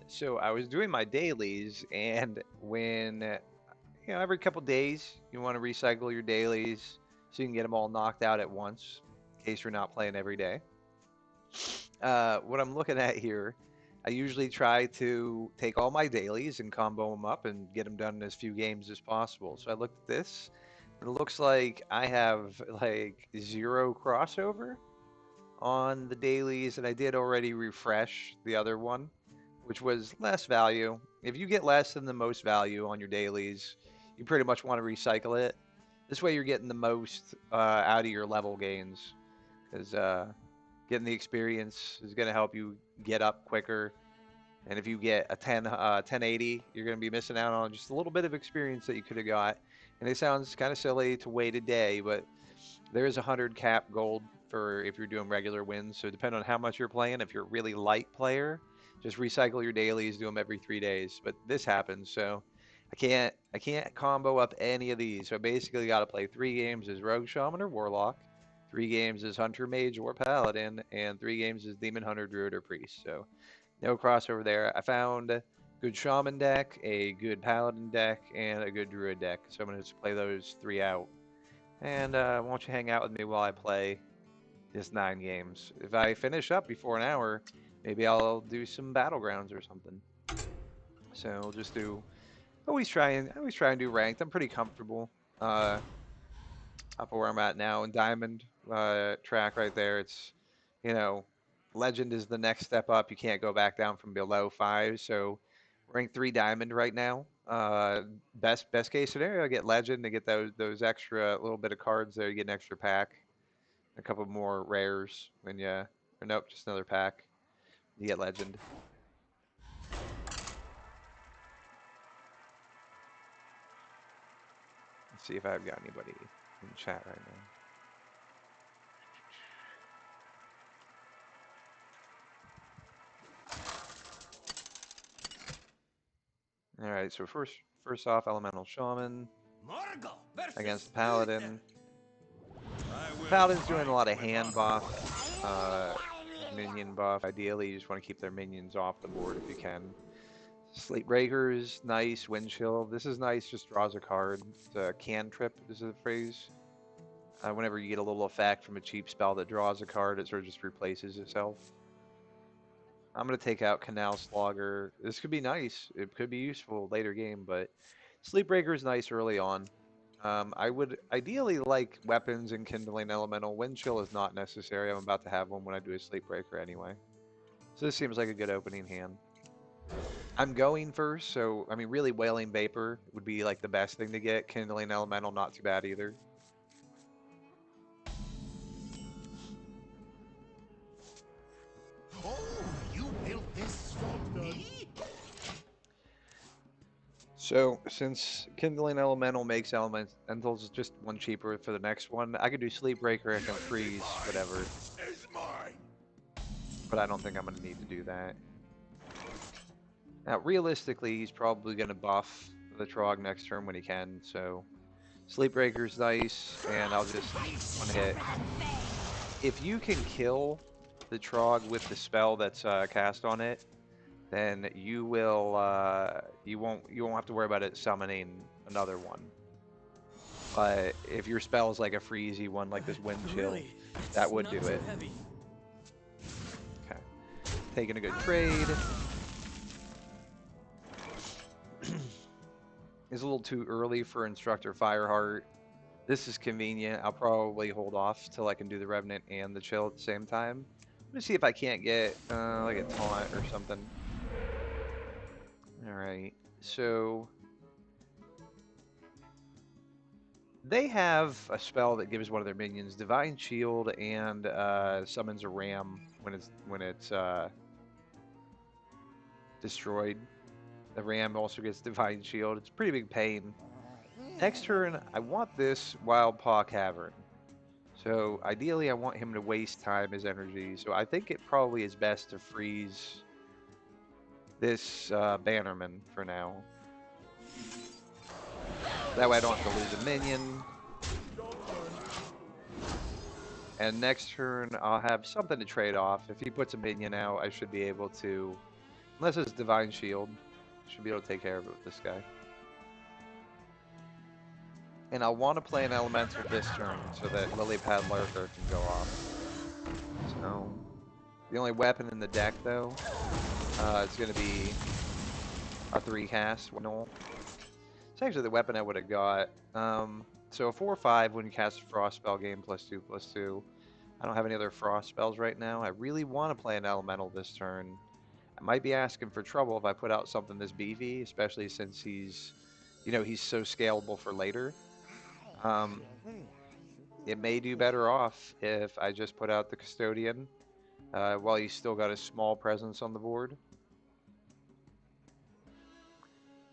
So I was doing my dailies, and when every couple days you want to recycle your dailies so you can get them all knocked out at once, in case you're not playing every day. What I'm looking at here, I usually try to take all my dailies and combo them up and get them done in as few games as possible. So I looked at this, and it looks like I have like zero crossover on the dailies, and I did already refresh the other one, which was less value. If you get less than the most value on your dailies, you pretty much want to recycle it. This way, you're getting the most out of your level gains, because getting the experience is going to help you get up quicker. And if you get a 1080, you're going to be missing out on just a little bit of experience that you could have got. And it sounds kind of silly to wait a day, but there is 100 cap gold for if you're doing regular wins. So depending on how much you're playing, if you're a really light player, just recycle your dailies, do them every 3 days. But this happens, so I can't combo up any of these. So I basically got to play 3 games as Rogue Shaman or Warlock, 3 games as Hunter Mage or Paladin, and 3 games as Demon Hunter Druid or Priest. So no crossover there. I found a good Shaman deck, a good Paladin deck, and a good Druid deck. So I'm gonna just play those 3 out. And why don't you hang out with me while I play this 9 games? If I finish up before an hour, maybe I'll do some battlegrounds or something. So we'll just do. Always try and do ranked. I'm pretty comfortable uh, up where I'm at now. And Diamond track right there. It's you know, Legend is the next step up. You can't go back down from below 5. So rank 3 Diamond right now. Best case scenario, I get Legend to get those extra little bit of cards there. You get an extra pack, a couple more rares, and yeah, or nope, just another pack. You get Legend. Let's see if I've got anybody in chat right now. All right, so first off, Elemental Shaman against the Paladin. Paladin's doing a lot of hand buff, minion buff. Ideally, you just want to keep their minions off the board if you can. Sleep Breakers, nice. Wind Chill. This is nice, just draws a card. It's a cantrip, is the phrase. Whenever you get a little effect from a cheap spell that draws a card, it sort of just replaces itself. I'm going to take out Canal Slogger. This could be nice. It could be useful later game, but Sleep Breaker is nice early on. I would ideally like weapons and Kindling Elemental. Wind Chill is not necessary. I'm about to have one when I do a Sleep Breaker anyway. So this seems like a good opening hand. I'm going first, so I mean, really, Wailing Vapor would be like the best thing to get. Kindling Elemental, not too bad either. Oh, you built this for me? So since Kindling Elemental makes Elementals just one cheaper for the next one, I could do Sleep Breaker, I can freeze, whatever. Is mine. But I don't think I'm going to need to do that. Now, realistically, he's probably going to buff the Trog next turn when he can, so Sleep Breaker's nice, and I'll just one hit. If you can kill the Trog with the spell that's cast on it, then you won't have to worry about it summoning another one. But if your spell is like a freezy one, like this Wind Chill, that would do it. Okay, taking a good trade. It's a little too early for Instructor Fireheart. This is convenient. I'll probably hold off till I can do the Revenant and the Chill at the same time. Let me see if I can't get like a taunt or something. All right, so they have a spell that gives one of their minions Divine Shield and summons a ram when it's destroyed. The ram also gets Divine Shield. It's a pretty big pain. Next turn, I want this Wild Paw Cavern. So ideally, I want him to waste time as energy. So I think it probably is best to freeze this Bannerman for now. That way I don't have to lose a minion. And next turn, I'll have something to trade off. If he puts a minion out, I should be able to Unless it's Divine Shield. Should be able to take care of it with this guy. And I want to play an Elemental this turn so that Lily Pad Lurker can go off. So, the only weapon in the deck, though, it's going to be a 3-cast. No. It's actually the weapon I would have got. So a 4/5 when you cast a Frost spell, gain +2/+2. I don't have any other Frost spells right now. I really want to play an Elemental this turn. I might be asking for trouble if I put out something this beefy, especially since he's, he's so scalable for later. It may do better off if I just put out the Custodian while he's still got a small presence on the board.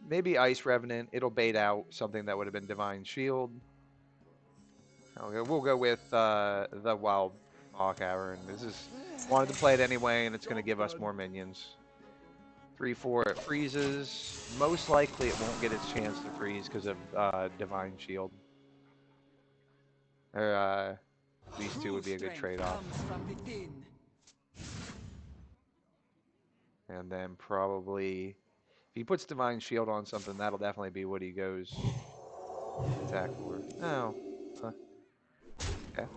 Maybe Ice Revenant. It'll bait out something that would have been Divine Shield. Okay, we'll go with the Wild Hawk Arrow. This is wanted to play it anyway, and it's going to give us more minions. 3/4 it freezes. Most likely it won't get its chance to freeze because of Divine Shield. Or these two would be a good trade-off. And then probably if he puts Divine Shield on something, that'll definitely be what he goes attack for. Oh. Okay.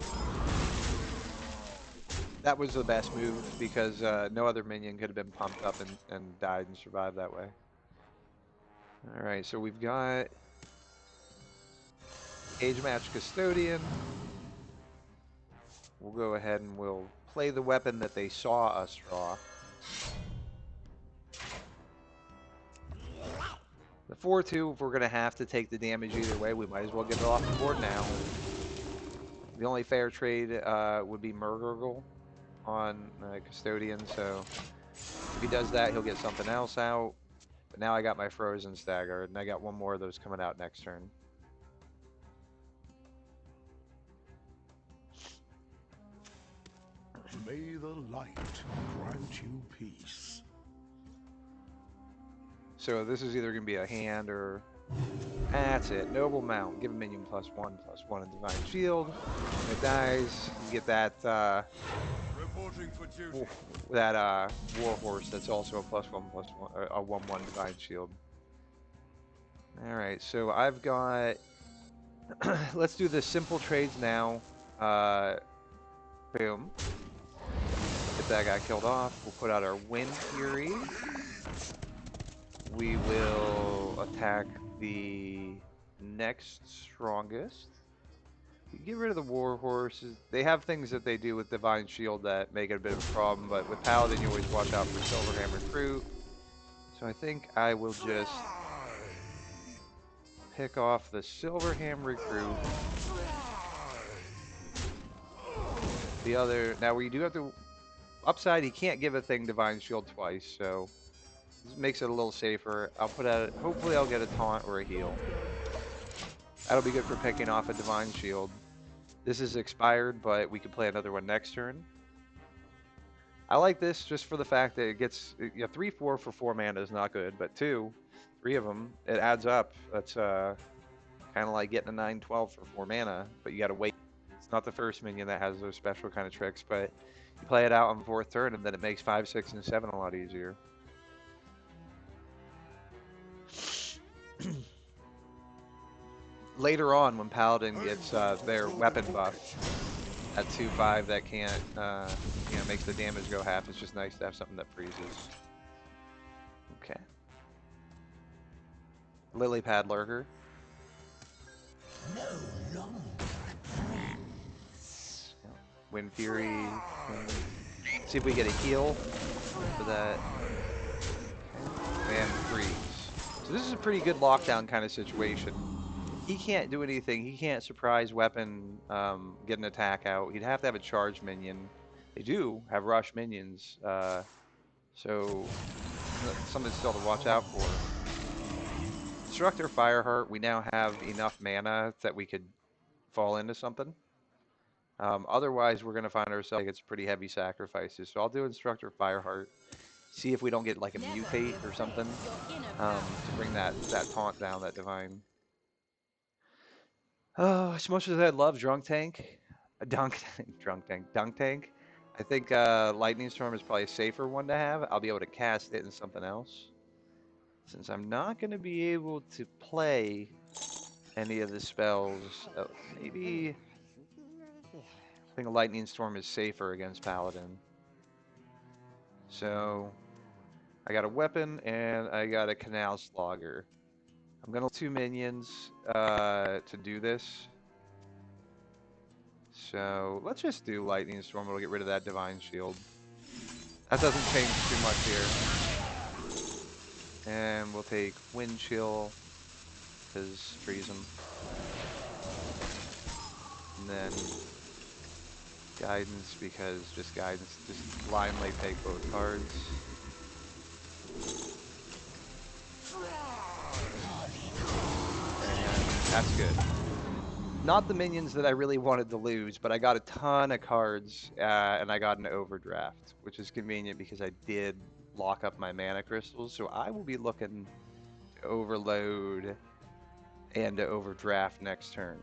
That was the best move because no other minion could have been pumped up and died and survived that way. Alright, so we've got Age Match Custodian. We'll go ahead and we'll play the weapon that they saw us draw. The 4/2, if we're going to have to take the damage either way, we might as well get it off the board now. The only fair trade would be Murgurgle on Custodian, so if he does that, he'll get something else out. But now I got my Frozen Stagger, and I got one more of those coming out next turn. May the light grant you peace. So this is either going to be a hand or... That's it. Noble Mount. Give a minion +1/+1 in Divine Shield. When it dies, you get that... Reporting for duty. that Warhorse that's also a +1/+1, a 1/1 Divine Shield. Alright, so I've got... Let's do the simple trades now. Boom. Get that guy killed off. We'll put out our Wind Fury. We will attack the next strongest. Get rid of the war horses. They have things that they do with Divine Shield that make it a bit of a problem, but with Paladin you always watch out for Silverham Recruit. So I think I will just pick off the Silverham Recruit. The other, now we do have to, upside he can't give a thing Divine Shield twice, so this makes it a little safer. I'll put out, hopefully I'll get a taunt or a heal. That'll be good for picking off a Divine Shield. This is expired, but we could play another one next turn. I like this just for the fact that it gets 3/4 for 4 mana is not good, but 3 of them, it adds up. That's kind of like getting a 9/12 for 4 mana, but you got to wait. It's not the first minion that has those special kind of tricks, but you play it out on the 4th turn, and then it makes 5, 6, and 7 a lot easier. Later on, when Paladin gets their weapon buff at 2/5 that can't, makes the damage go half, it's just nice to have something that freezes. Okay. Lily Pad Lurker. No longer Wind Fury. See if we get a heal for that. And freeze. So this is a pretty good lockdown kind of situation. He can't do anything. He can't surprise weapon, get an attack out. He'd have to have a charge minion. They do have rush minions, so something still to watch out for. Destructor Fireheart, we now have enough mana that we could fall into something. Otherwise, we're going to find ourselves like it's pretty heavy sacrifices. So I'll do Instructor Fireheart. See if we don't get like a mutate or something to bring that taunt down, that divine. Oh, as much as I love Drunk Tank, Dunk Tank, I think Lightning Storm is probably a safer one to have. I'll be able to cast it in something else. Since I'm not going to be able to play any of the spells, maybe I think a Lightning Storm is safer against Paladin. So I got a weapon and I got a Canal Slogger. I'm going to 2 minions to do this. So let's just do Lightning Storm. It'll get rid of that Divine Shield. That doesn't change too much here. And we'll take Wind Chill, because freeze him. And then Guidance, because just Guidance. Just blindly take both cards. And that's good. Not the minions that I really wanted to lose, but I got a ton of cards, and I got an overdraft, which is convenient because I did lock up my mana crystals, so I will be looking to overload and to overdraft next turn.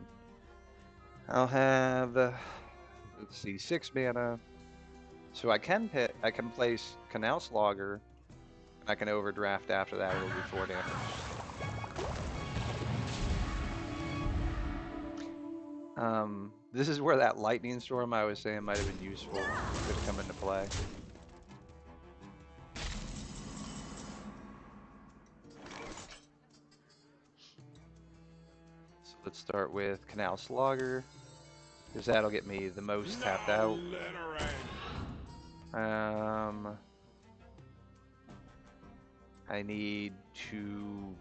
I'll have, let's see, 6 mana, so I can place Canal Slogger, and I can overdraft after that. It'll be 4 damage. This is where that Lightning Storm I was saying might have been useful. Could have come into play. So let's start with Canal Slogger, because that'll get me the most tapped out. I need to...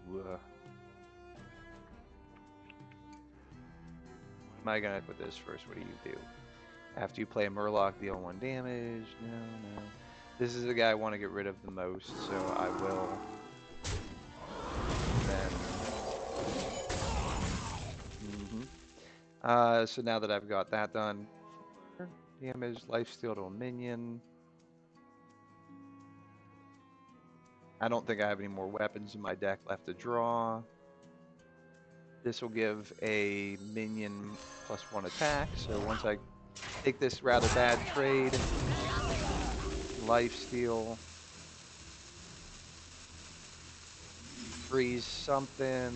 am I gonna put this first? What do you do? After you play a Murloc, deal 1 damage. No. This is the guy I want to get rid of the most, so I will. Then. So now that I've got that done, damage, lifesteal to a minion. I don't think I have any more weapons in my deck left to draw. This will give a minion +1 attack, so once I take this rather bad trade, lifesteal, freeze something.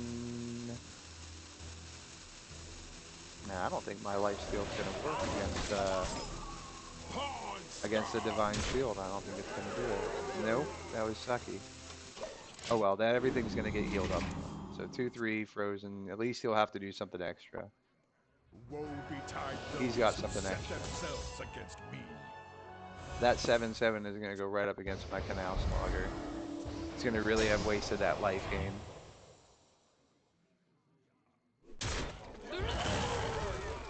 Nah, I don't think my lifesteal is going to work against the Divine Shield. I don't think it's going to do it. Nope, that was sucky. Oh well, that everything's going to get healed up. So 2/3 frozen. At least he'll have to do something extra. He's got something extra. That 7/7 is going to go right up against my Canal Slogger. It's going to really have wasted that life gain.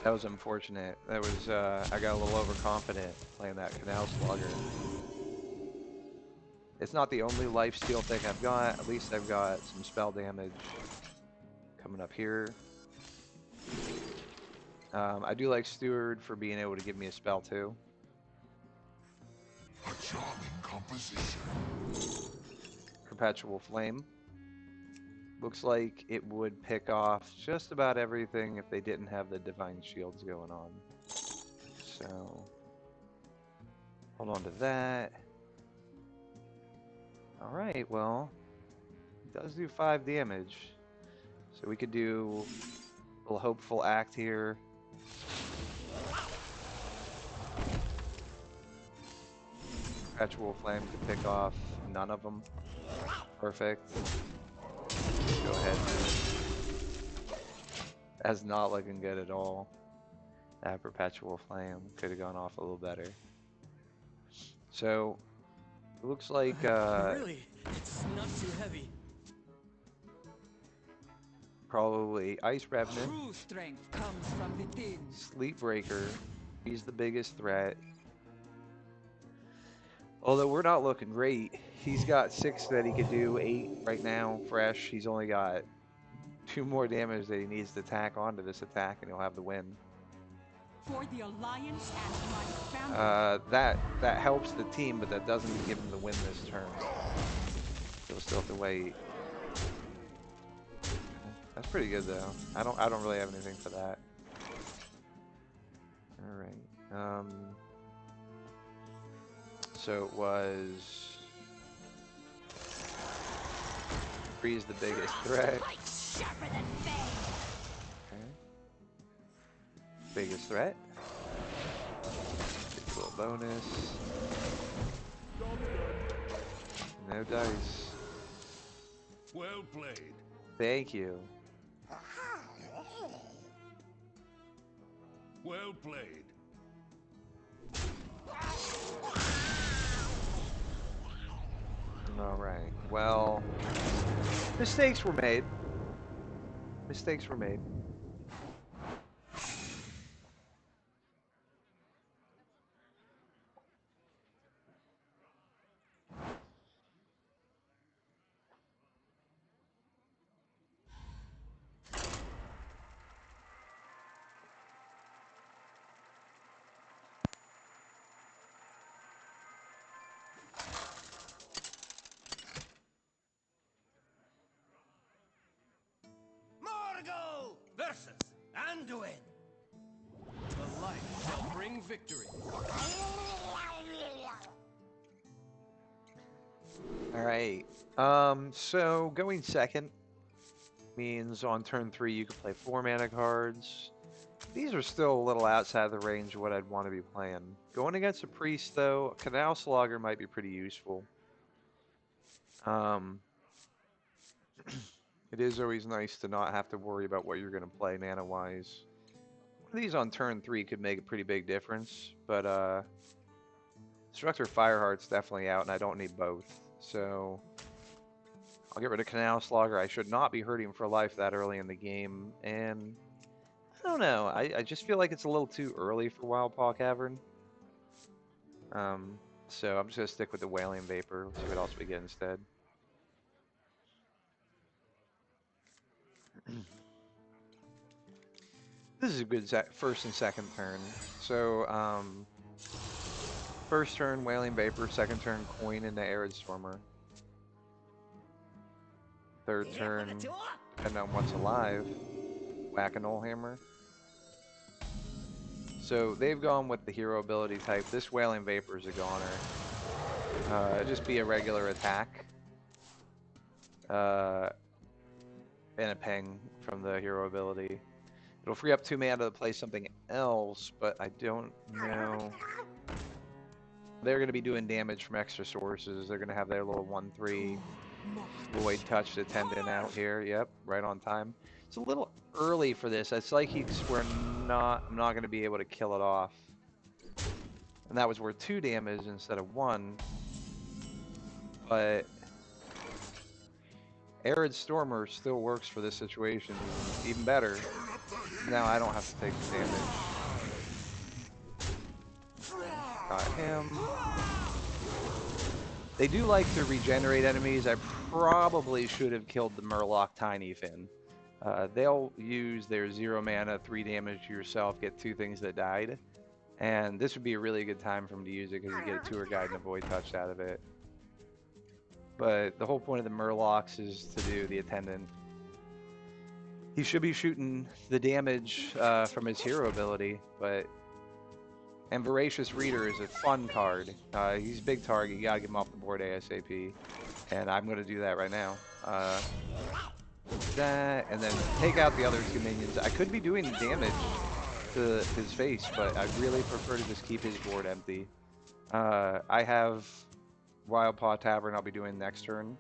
That was unfortunate. That was I got a little overconfident playing that Canal Slogger. It's not the only lifesteal thing I've got. At least I've got some spell damage coming up here. I do like Steward for being able to give me a spell too. A charming composition. Perpetual Flame. Looks like it would pick off just about everything if they didn't have the Divine Shields going on. So, hold on to that. Alright, well, it does do 5 damage. So we could do a little hopeful act here. Perpetual Flame to pick off none of them. Perfect. Go ahead. That's not looking good at all. That Perpetual Flame could have gone off a little better. So, it looks like... really? It's not too heavy. Probably Ice Revenant. True strength comes from within. Sleepbreaker. He's the biggest threat. Although we're not looking great. He's got 6 that he could do, 8 right now, fresh. He's only got 2 more damage that he needs to tack onto this attack, and he'll have the win. For the Alliance and my family. That helps the team, but that doesn't give him the win this turn. He'll still have to wait. That's pretty good though. I don't really have anything for that. All right. So it was... Freeze the biggest threat. Okay. Biggest threat. Get a little bonus. No dice. Well played. Thank you. Well played. All right. Well, mistakes were made. Mistakes were made. Morgul versus Anduin. The light shall bring victory. All right. So going second means on turn 3 you can play 4 mana cards. These are still a little outside the range of what I'd want to be playing. Going against a priest, though, a Canal Slogger might be pretty useful. It is always nice to not have to worry about what you're going to play mana-wise. One of these on turn 3 could make a pretty big difference, but Destructor Fireheart's definitely out, and I don't need both. So I'll get rid of Canal Slogger. I should not be hurting for life that early in the game, and I don't know. I just feel like it's a little too early for Wild Paw Cavern. So I'm just going to stick with the Wailing Vapor. See what else we get instead. This is a good first and second turn. So, first turn, Wailing Vapor. Second turn, Coin into Arid Stormer. Third turn, depending on what's alive, Whack-a-Null Hammer. So they've gone with the hero ability type. This Wailing Vapor is a goner. Just be a regular attack. And a ping from the hero ability. It'll free up 2 mana to play something else, but I don't know. They're going to be doing damage from extra sources. They're going to have their little 1/3 Void Touch Attendant out here. Yep, right on time. It's a little early for this. It's like I'm not going to be able to kill it off. And that was worth 2 damage instead of 1. But Arid Stormer still works for this situation even better. Now I don't have to take the damage. Got him. They do like to regenerate enemies. I probably should have killed the Murloc Tiny Fin. They'll use their 0 mana, 3 damage to yourself, get 2 things that died. And this would be a really good time for him to use it because you get a Tour Guide and a Void Touch out of it. But the whole point of the Murlocs is to do the Attendant. He should be shooting the damage from his hero ability, but... And Voracious Reader is a fun card. He's a big target. You gotta get him off the board ASAP. And I'm gonna do that right now. That, and then take out the other 2 minions. I could be doing damage to his face, but I really prefer to just keep his board empty. I have Wild Paw Tavern I'll be doing next turn.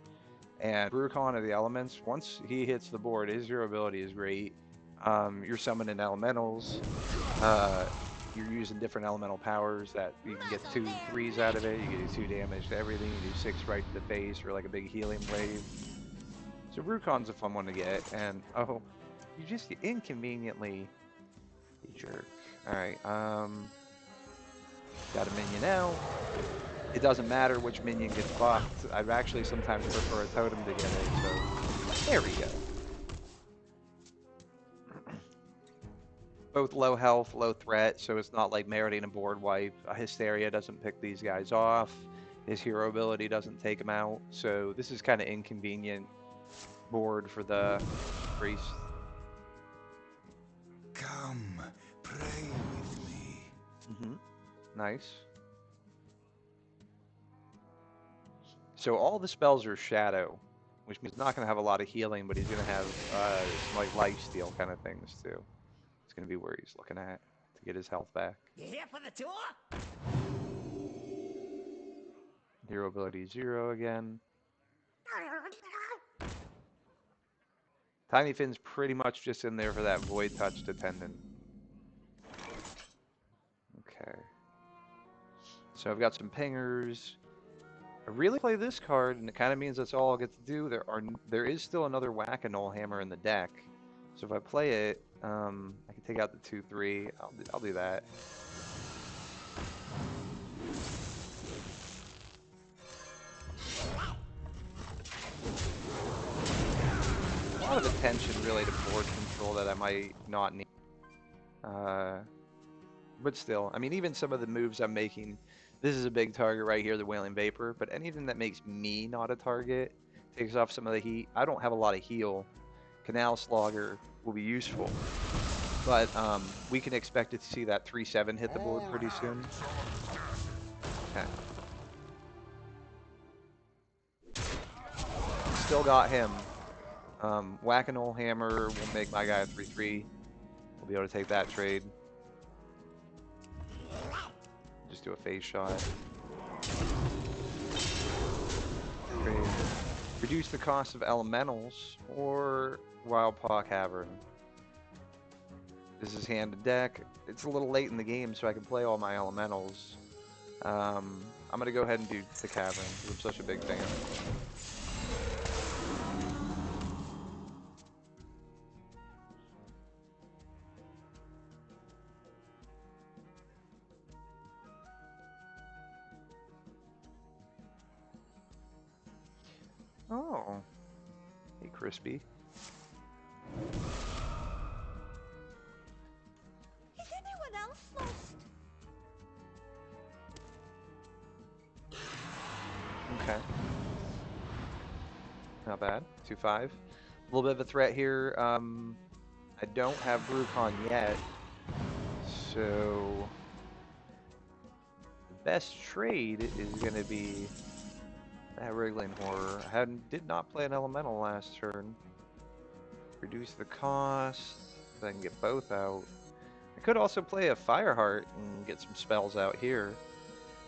And Brucon of the Elements, once he hits the board, his hero ability is great. You're summoning elementals. You're using different elemental powers that you can get 2 3s out of it. You can do 2 damage to everything. You do 6 right to the face for like a big healing wave. So Brucon's a fun one to get. And oh, you just inconveniently, you jerk. All right. Got a minion out. It doesn't matter which minion gets buffed. I'd actually sometimes prefer a totem to get it. So there we go. Both low health, low threat, so it's not like meriting a board wipe. Hysteria doesn't pick these guys off. His hero ability doesn't take him out. So this is kind of inconvenient board for the priest. Come, pray with me. Nice. So all the spells are shadow, which means he's not going to have a lot of healing, but he's going to have some like lifesteal kind of things too. It's going to be where he's looking at to get his health back. You here for the tour? Hero ability 0 again. Tiny Finn's pretty much just in there for that Void Touch Attendant. Okay. So I've got some pingers. I really play this card, and it kind of means that's all I'll get to do. There is still another Whack-A-Null Hammer in the deck. So if I play it, I can take out the 2/3. I'll do that. A lot of attention really to board control that I might not need. But still, I mean, even some of the moves I'm making, this is a big target right here, the Wailing Vapor, but anything that makes me not a target, takes off some of the heat. I don't have a lot of heal. Canal Slogger will be useful, but we can expect to see that 3/7 hit the board pretty soon. Okay. Still got him. Whack-A-Null Hammer will make my guy a 3/3. We'll be able to take that trade. Just do a face shot. Trade. Reduce the cost of elementals or Wildpaw Cavern. This is hand to deck. It's a little late in the game, so I can play all my elementals. I'm gonna go ahead and do the Cavern because I'm such a big fan. Oh, hey, Crispy. Is anyone else lost? Okay. Not bad. 2/5. A little bit of a threat here. I don't have Brucon yet, so the best trade is going to be that Wriggling Horror. I did not play an Elemental last turn. Reduce the cost, so I can get both out. I could also play a Fireheart and get some spells out here.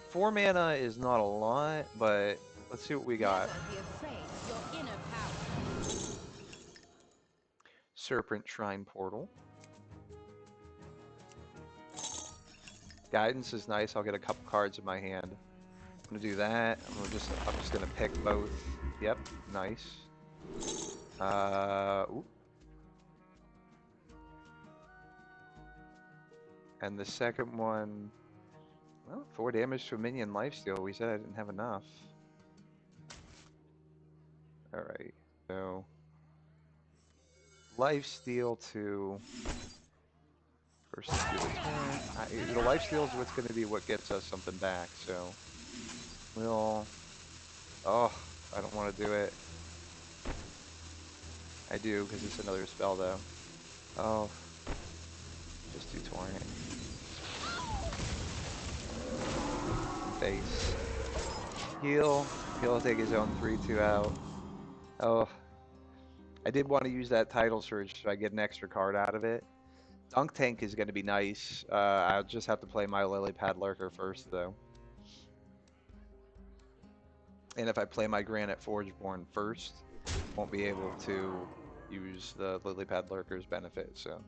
4 mana is not a lot, but let's see what we got. Never be afraid of your inner power. Serpent Shrine Portal. Guidance is nice. I'll get a couple cards in my hand. I'm gonna do that. I'm just gonna pick both. Yep, nice. Ooh. And the second one, well, 4 damage to a minion lifesteal. We said I didn't have enough. All right, so lifesteal to first do the turn. The lifesteal is what's going to be what gets us something back. So we'll. Oh, I don't want to do it. I do because it's another spell though. Oh, just do torrent. Face. Heal. He'll take his own 3/2 out. Oh, I did want to use that Tidal Surge so I get an extra card out of it. Dunk Tank is going to be nice. I'll just have to play my Lily Pad Lurker first though. And if I play my Granite Forgeborn first, won't be able to use the Lily Pad Lurker's benefit. So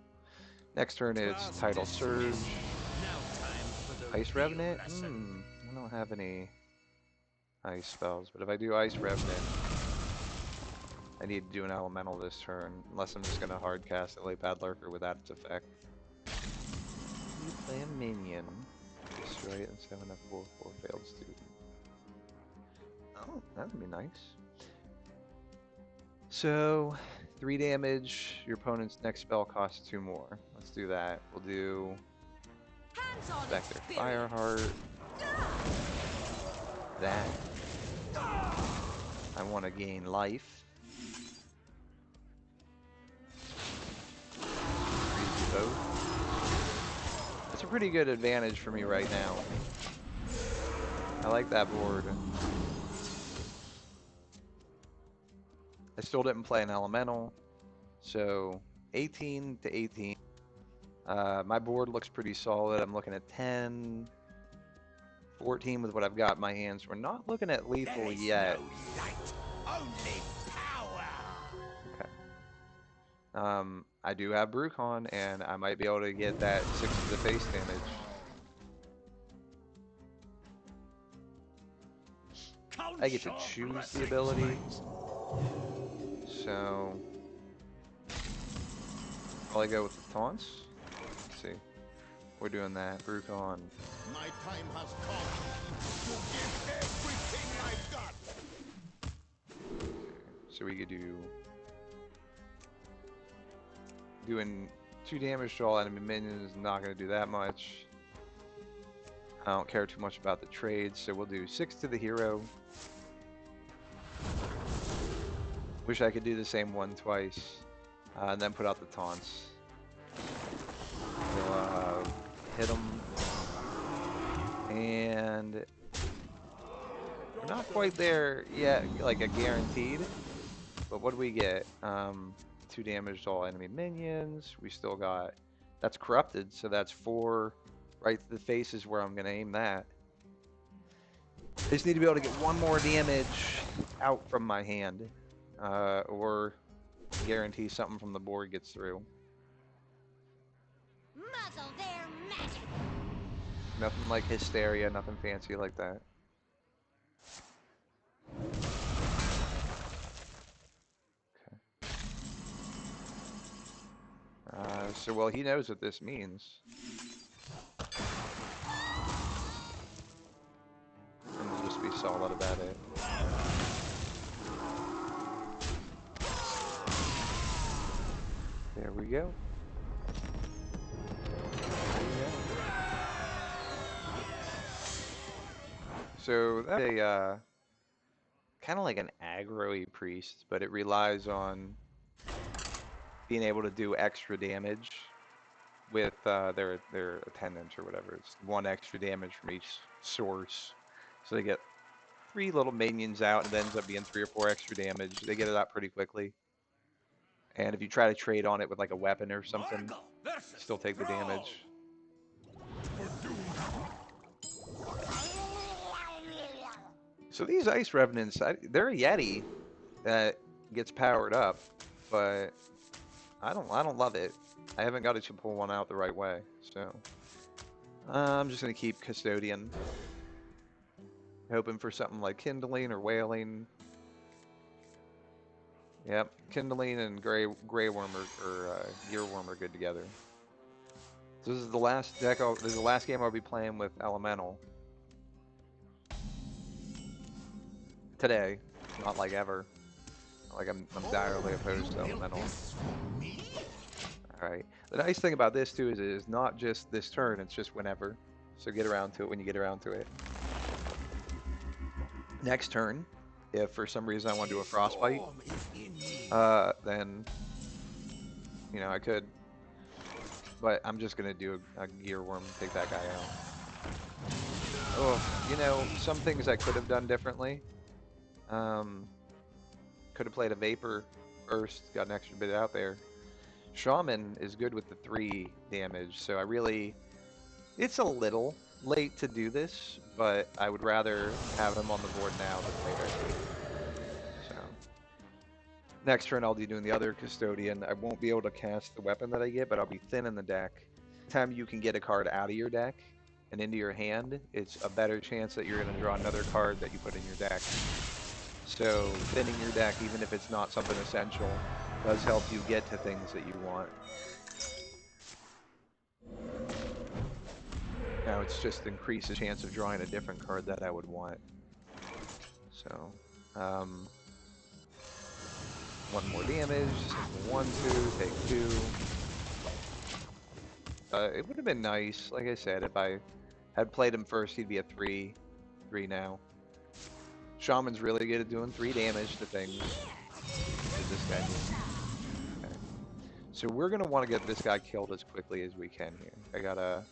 next turn it's Tidal Surge. Ice Revenant? I don't have any ice spells, but if I do Ice Revenant, I need to do an elemental this turn, unless I'm just going to hard cast Lily Pad Lurker without its effect. You play a minion, destroy it and summon a 4/4 failed student. Oh, that would be nice. So, 3 damage, your opponent's next spell costs 2 more. Let's do that. We'll do Spectre Fireheart. That. I want to gain life. Both. That's a pretty good advantage for me right now. I like that board. I still didn't play an elemental, so 18 to 18. My board looks pretty solid. I'm looking at 10, 14 with what I've got in my hands. We're not looking at lethal yet. No light, only power. Okay. I do have Brucon, and I might be able to get that 6 to the face damage. I get to choose the ability, so probably go with the taunts. Let's see. We're doing that. Brucon. My time has come to give everything I've got. So we could doing 2 damage to all enemy minions. Not going to do that much. I don't care too much about the trades, so we'll do 6 to the hero. Wish I could do the same one twice, and then put out the taunts. So, hit them, and we're not quite there yet, like a guaranteed. But what do we get? 2 damage to all enemy minions. We still got, that's corrupted, so that's 4 right to the face is where I'm gonna aim that. I just need to be able to get 1 more damage out from my hand, or guarantee something from the board gets through. Muzzle their magic. Nothing like hysteria, nothing fancy like that. Okay. So well, he knows what this means. And we'll just be solid about it. There we go. So that's a kind of like an aggro-y priest, but it relies on being able to do extra damage with their attendants or whatever. It's 1 extra damage from each source. So they get 3 little minions out, and it ends up being 3 or 4 extra damage. They get it out pretty quickly. And if you try to trade on it with like a weapon or something, still take the damage. So these Ice Revenants, they're a Yeti that gets powered up, but I don't love it. I haven't got it to pull one out the right way, so I'm just gonna keep Custodian, hoping for something like Kindling or Wailing. Yep, Kindling and Grey Worm or Gearworm are good together. So this is the last deck. This is the last game I'll be playing with Elemental today. Not like ever. Like I'm direly opposed to Elemental. All right. The nice thing about this too is it is not just this turn. It's just whenever. So get around to it when you get around to it. Next turn, if for some reason I want to do a Frostbite, then you know I could. But I'm just gonna do a Gearworm, take that guy out. Oh, you know, some things I could have done differently. Could have played a Vapor first, got an extra bit out there. Shaman is good with the 3 damage, so it's a little late to do this, but I would rather have him on the board now than later. So, next turn I'll be doing the other Custodian. I won't be able to cast the weapon that I get, but I'll be thin in the deck. Time you can get a card out of your deck and into your hand, it's a better chance that you're going to draw another card that you put in your deck. So thinning your deck, even if it's not something essential, does help you get to things that you want. Now it's just increased the chance of drawing a different card that I would want. So, 1 more damage, 1, 2, take 2. It would have been nice, like I said, if I had played him first, he'd be a 3 now. Shaman's really good at doing 3 damage to things. What this guy do? Okay. So we're gonna want to get this guy killed as quickly as we can here. I got a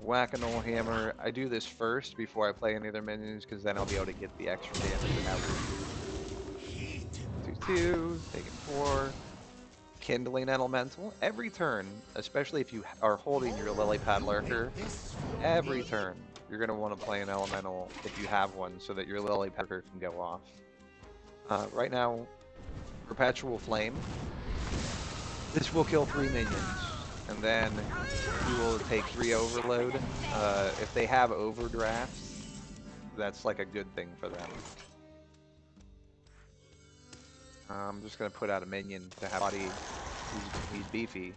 Whack-a-Mole Hammer. I do this first before I play any other minions, because then I'll be able to get the extra damage out. 2, taking 4. Kindling Elemental. Every turn, especially if you are holding your Lily Pad Lurker, every turn you're going to want to play an Elemental if you have one so that your Lily Pad Lurker can go off. Right now, Perpetual Flame. This will kill 3 minions, and then he will take 3 overload. If they have overdrafts, that's like a good thing for them. I'm just going to put out a minion to have body. He's beefy.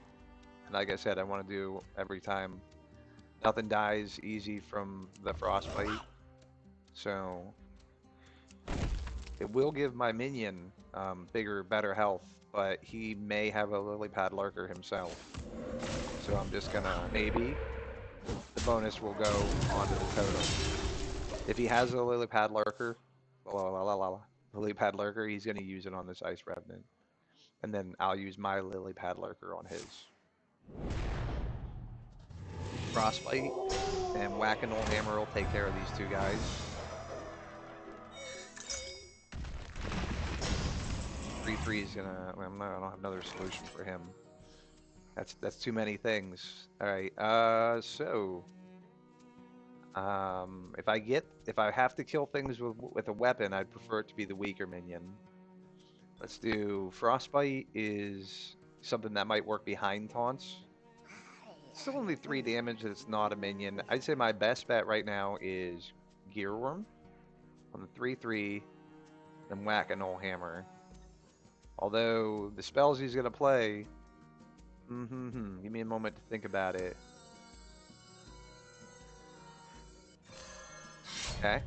And like I said, I want to do every time. Nothing dies easy from the frostbite. So it will give my minion bigger, better health, but he may have a lily pad lurker himself. So I'm just gonna, maybe the bonus will go onto the totem. If he has a lily pad lurker, lily pad lurker, he's gonna use it on this ice revenant. And then I'll use my lily pad lurker on his. Frostbite and Whack-a-Mole Hammer will take care of these 2 guys. Three is gonna. Well, I don't have another solution for him. That's too many things. All right. If I have to kill things with a weapon, I'd prefer it to be the weaker minion. Let's do Frostbite is something that might work behind taunts. Still only 3 damage. It's not a minion. I'd say my best bet right now is Gearworm on the 3/3, then Whack-a-Mole Hammer. Although the spells he's gonna play, give me a moment to think about it. Okay.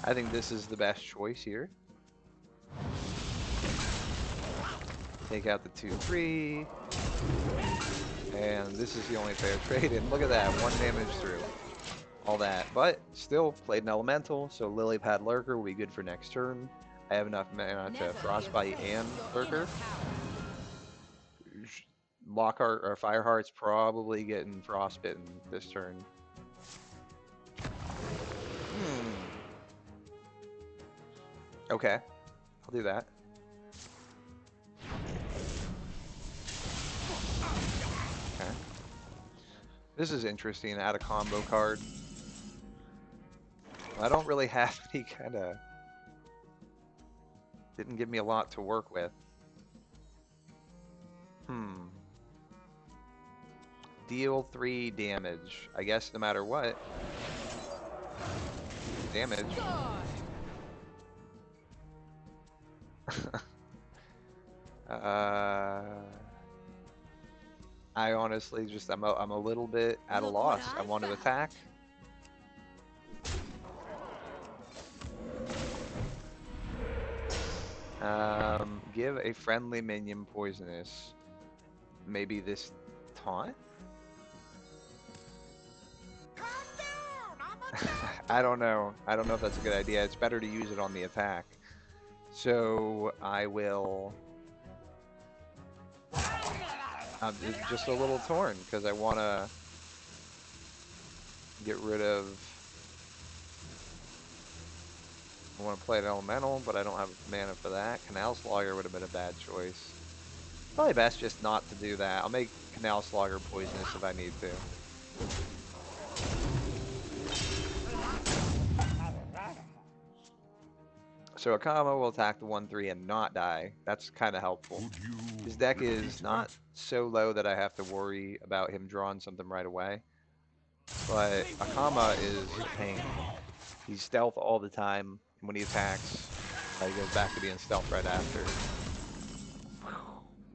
I think this is the best choice here. Take out the 2/3. And this is the only fair trade. And look at that, 1 damage through. All that. But still played an elemental, so Lily Pad Lurker will be good for next turn. I have enough mana to Frostbite and Lurker. Lockhart or Fireheart's probably getting frostbitten this turn. Okay, I'll do that. Okay. This is interesting. Add a combo card. Well, I don't really have any kind of. Didn't give me a lot to work with. Deal 3 damage. I guess no matter what. Damage. I honestly just I'm a little bit at a loss. I want to attack. Give a friendly minion poisonous. Maybe this taunt? I don't know. I don't know if that's a good idea. It's better to use it on the attack. So I will. I'm just a little torn because I want to get rid of. I want to play an elemental, but I don't have mana for that. Canal Slogger would have been a bad choice. Probably best just not to do that. I'll make Canal Slogger poisonous if I need to. So Akama will attack the 1/3 and not die. That's kind of helpful. His deck is not so low that I have to worry about him drawing something right away. But Akama is a pain. He's stealth all the time. And when he attacks, he goes back to being stealth right after.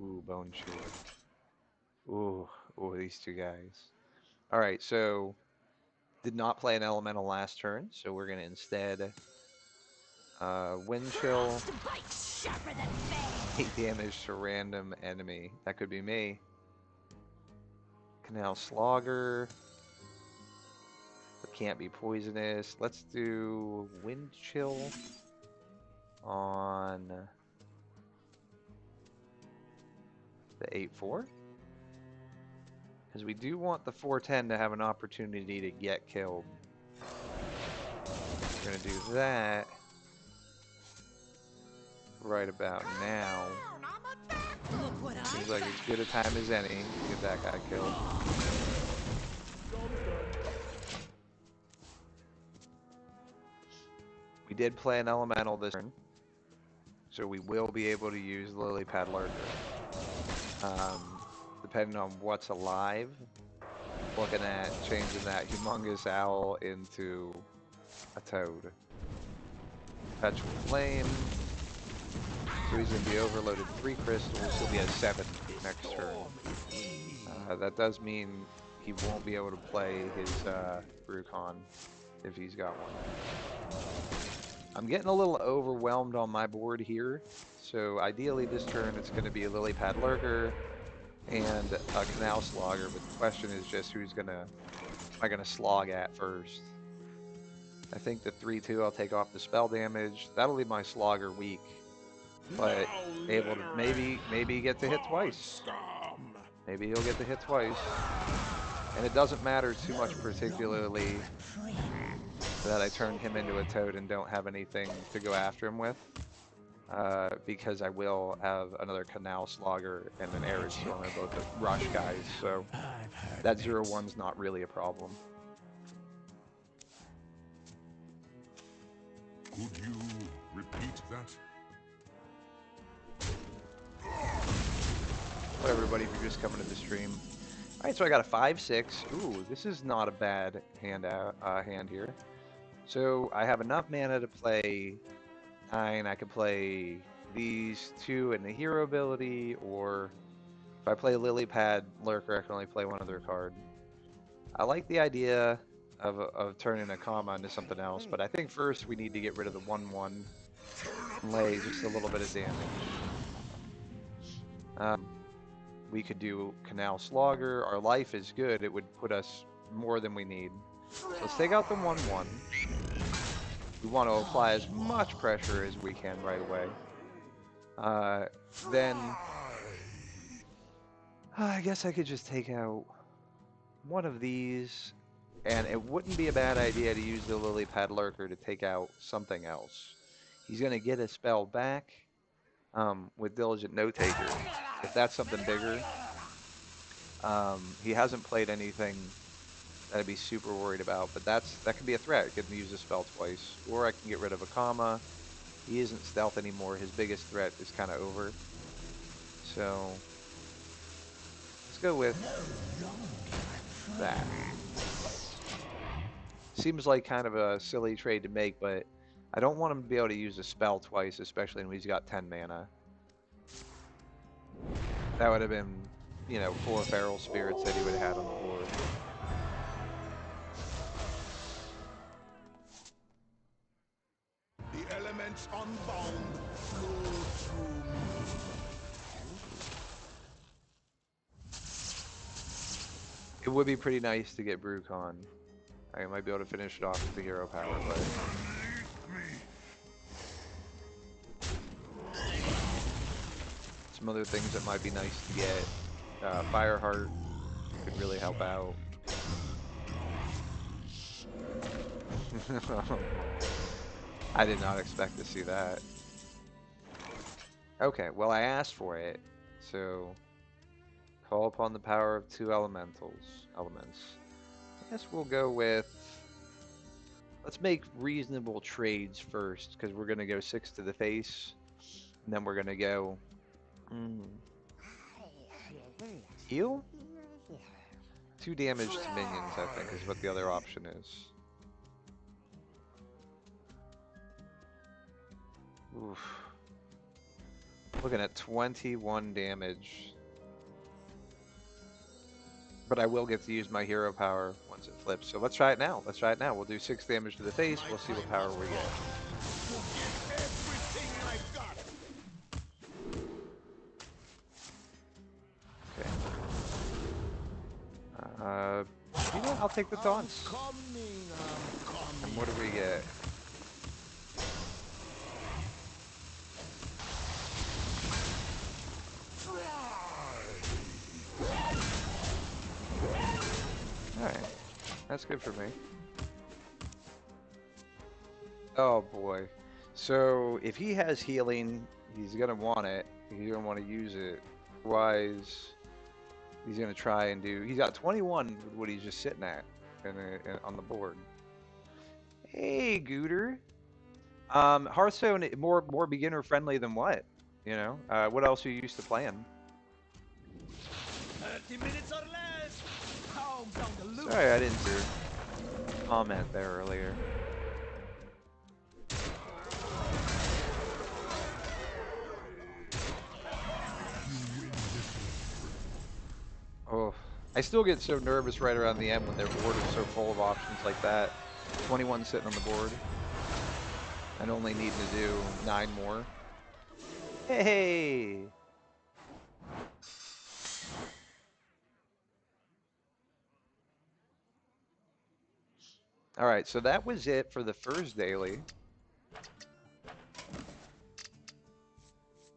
Ooh, Bone Chewer. Ooh, these 2 guys. Alright, so did not play an elemental last turn, so we're gonna instead Wind Chill. 8 damage to random enemy. That could be me. Canal Slogger. But can't be poisonous. Let's do Wind Chill on the 8/4. Because we do want the 4/10 to have an opportunity to get killed. We're going to do that. right about now. Look what I Seems like as good a time as any to get that guy killed. We did play an elemental this turn, so we will be able to use Lily Pad Lurker. Depending on what's alive, looking at changing that humongous owl into a toad. Perpetual Flame. So he's going to be overloaded 3 crystals. He'll be at 7 next turn. That does mean he won't be able to play his Brucon if he's got one. I'm getting a little overwhelmed on my board here. So ideally this turn it's going to be a Lily Pad Lurker and a Canal Slogger, but the question is just am I going to slog at first? I think the 3-2 I'll take off the spell damage. That'll leave my Slogger weak, but able to maybe get to hit twice. Maybe he'll get to hit twice. And it doesn't matter too much particularly that I turned him into a toad and don't have anything to go after him with. Because I will have another Canal Slogger and an Arid Storm, and both rush guys, so that 0-1's not really a problem. Could you repeat that? Hello everybody, if you're just coming to the stream. Alright, so I got a 5-6. Ooh, this is not a bad hand here. So I have enough mana to play 9. I could play these 2 and the hero ability, or if I play Lily Pad Lurker, I can only play one other card. I like the idea of turning a comma into something else, but I think first we need to get rid of the 1-1 and lay just a little bit of damage. We could do Canal Slogger. Our life is good. It would put us more than we need. So let's take out the 1-1. We want to apply as much pressure as we can right away. Then I guess I could just take out one of these, and it wouldn't be a bad idea to use the Lily Pad Lurker to take out something else. He's going to get a spell back with Diligent Note Taker, if that's something bigger. He hasn't played anything that I'd be super worried about, but that could be a threat. Getting to use a spell twice, or I can get rid of a comma. He isn't stealth anymore. His biggest threat is kind of over. So let's go with that. Seems like kind of a silly trade to make, but I don't want him to be able to use a spell twice, especially when he's got 10 mana. That would have been, 4 Feral Spirits that he would have had on the board. The elements unbound flow through me. It would be pretty nice to get Brucon. I might be able to finish it off with the hero power, but some other things that might be nice to get. Fireheart could really help out. I did not expect to see that. Okay, well I asked for it, so call upon the power of 2 elements. I guess we'll go with, let's make reasonable trades first, because we're going to go 6 to the face, and then we're going to go heal? 2 damage to minions, I think, is what the other option is. Oof. Looking at 21 damage. But I will get to use my hero power once it flips. So let's try it now. We'll do 6 damage to the face. We'll see what power we get. Everything I've got. Okay. You know what? I'll take the taunts. I'm coming. And what do we get? Alright. That's good for me. Oh boy. So if he has healing, He's gonna want it. He's gonna want to use it. Otherwise, he's gonna try and do. He's got 21 with what he's just sitting at on the board. Hey, Gooter. Hearthstone more beginner friendly than what? You know, what else are you used to playing? 30 minutes or less. Hogs on the loose. Sorry, I didn't see your comment there earlier. Oh, I still get so nervous right around the end when their board is so full of options like that. 21 sitting on the board. And only needing to do 9 more. Hey! Alright, so that was it for the first daily.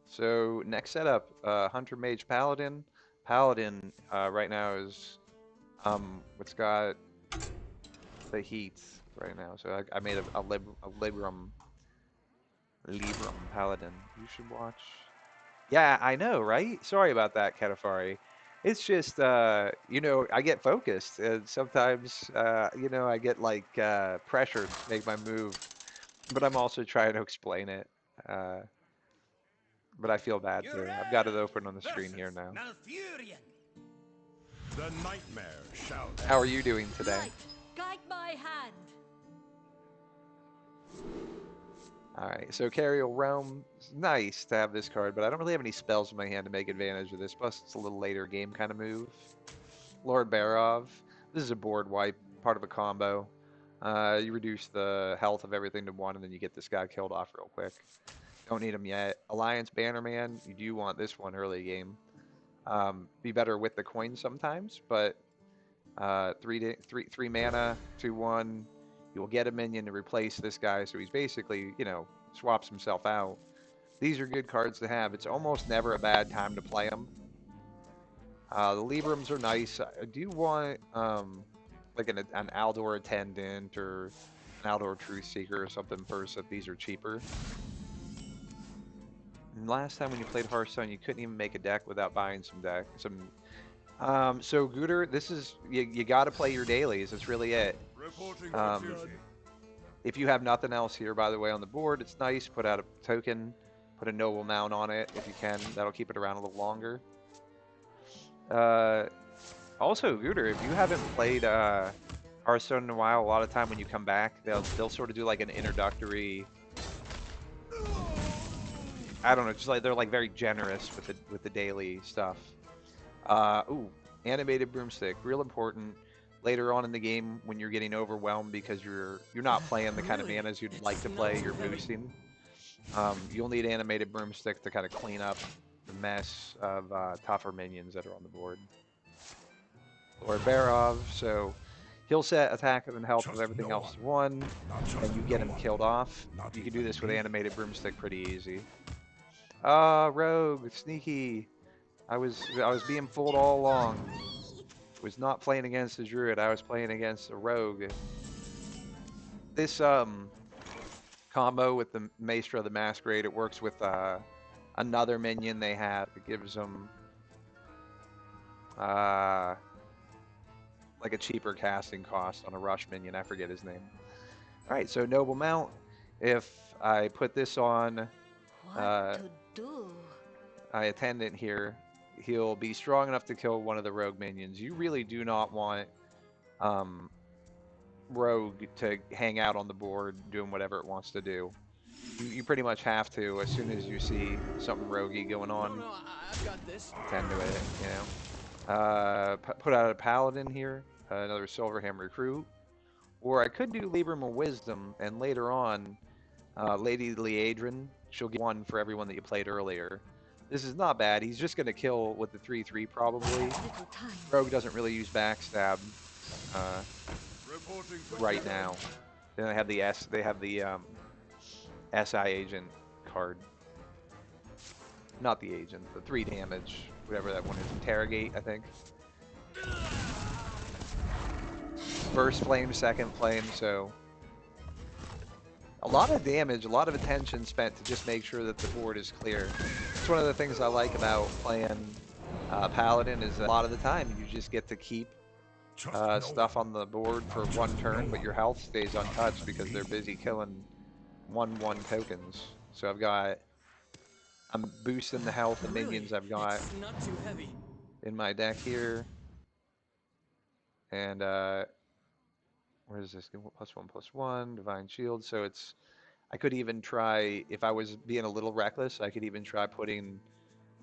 So next setup, Hunter Mage Paladin. Paladin right now is what's got the heat right now. So I made a Libram Paladin. You should watch. Yeah, I know, right? Sorry about that, Katafari. It's just, you know, I get focused, and sometimes, you know, I get like pressured to make my move, but I'm also trying to explain it. Uh, but I feel bad too. I've got it open on the screen here now. Malfurion. The nightmare shall How are you doing today? Light, guide my hand. All right, so Carriel Realm. It's nice to have this card, but I don't really have any spells in my hand to make advantage of this. Plus, it's a little later game kind of move. Lord Barov. This is a board wipe, part of a combo. You reduce the health of everything to 1, and then you get this guy killed off real quick. Don't need him yet. Alliance Bannerman. You do want this one early game. Be better with the coins sometimes, but 3 mana, 2/1. You will get a minion to replace this guy, so he's basically, you know, swaps himself out. These are good cards to have. It's almost never a bad time to play them. The Librams are nice. I do want like an Aldor Attendant or an Aldor Truth Seeker or something first, if these are cheaper. And last time when you played Hearthstone, you couldn't even make a deck without buying so Gooter, this is you got to play your dailies. That's really it. reporting Um, if you have nothing else here, by the way, on the board, it's nice. Put out a token, put a noble mount on it if you can. That'll keep it around a little longer. Also, Gooter, if you haven't played Hearthstone in a while, a lot of time when you come back, they'll sort of do like an introductory. I don't know, just like they're like very generous with the daily stuff. Ooh, animated broomstick, real important later on in the game when you're getting overwhelmed because you're not playing the kind of manas you'd like to play. You're boosting. You'll need animated broomstick to kind of clean up the mess of tougher minions that are on the board. Lord Barov, so he'll set attack and health with everything else to 1, and you get him killed off. You can do this with animated broomstick pretty easy. Rogue, sneaky. I was being fooled all along. Was not playing against a druid. I was playing against a rogue. This combo with the Maestro of the Masquerade, it works with another minion they have. It gives them like a cheaper casting cost on a rush minion. I forget his name. All right, so noble mount. If I put this on What to do? Attendant here, he'll be strong enough to kill one of the rogue minions. You really do not want rogue to hang out on the board doing whatever it wants to do. You pretty much have to, as soon as you see something roguey going on, No, I've got this. tend to it, you know. Put out a paladin here, another Silverham recruit. Or I could do Libram of Wisdom, and later on, Lady Liadrin, she'll get 1 for everyone that you played earlier. This is not bad. He's just going to kill with the 3/3 probably. Little time. Rogue doesn't really use backstab right now. Then they have the SI agent card. Not the agent, the 3 damage, whatever that one is. Interrogate, I think. First flame, second flame, so A lot of damage, a lot of attention spent to just make sure that the board is clear. It's one of the things I like about playing Paladin is that a lot of the time you just get to keep stuff on the board for one turn, but your health stays untouched because they're busy killing 1/1 tokens. So I'm boosting the health of Really? minions I've got It's not too heavy. in my deck here. And where is this? +1/+1, Divine Shield. So I could even try, if I was being a little reckless, I could even try putting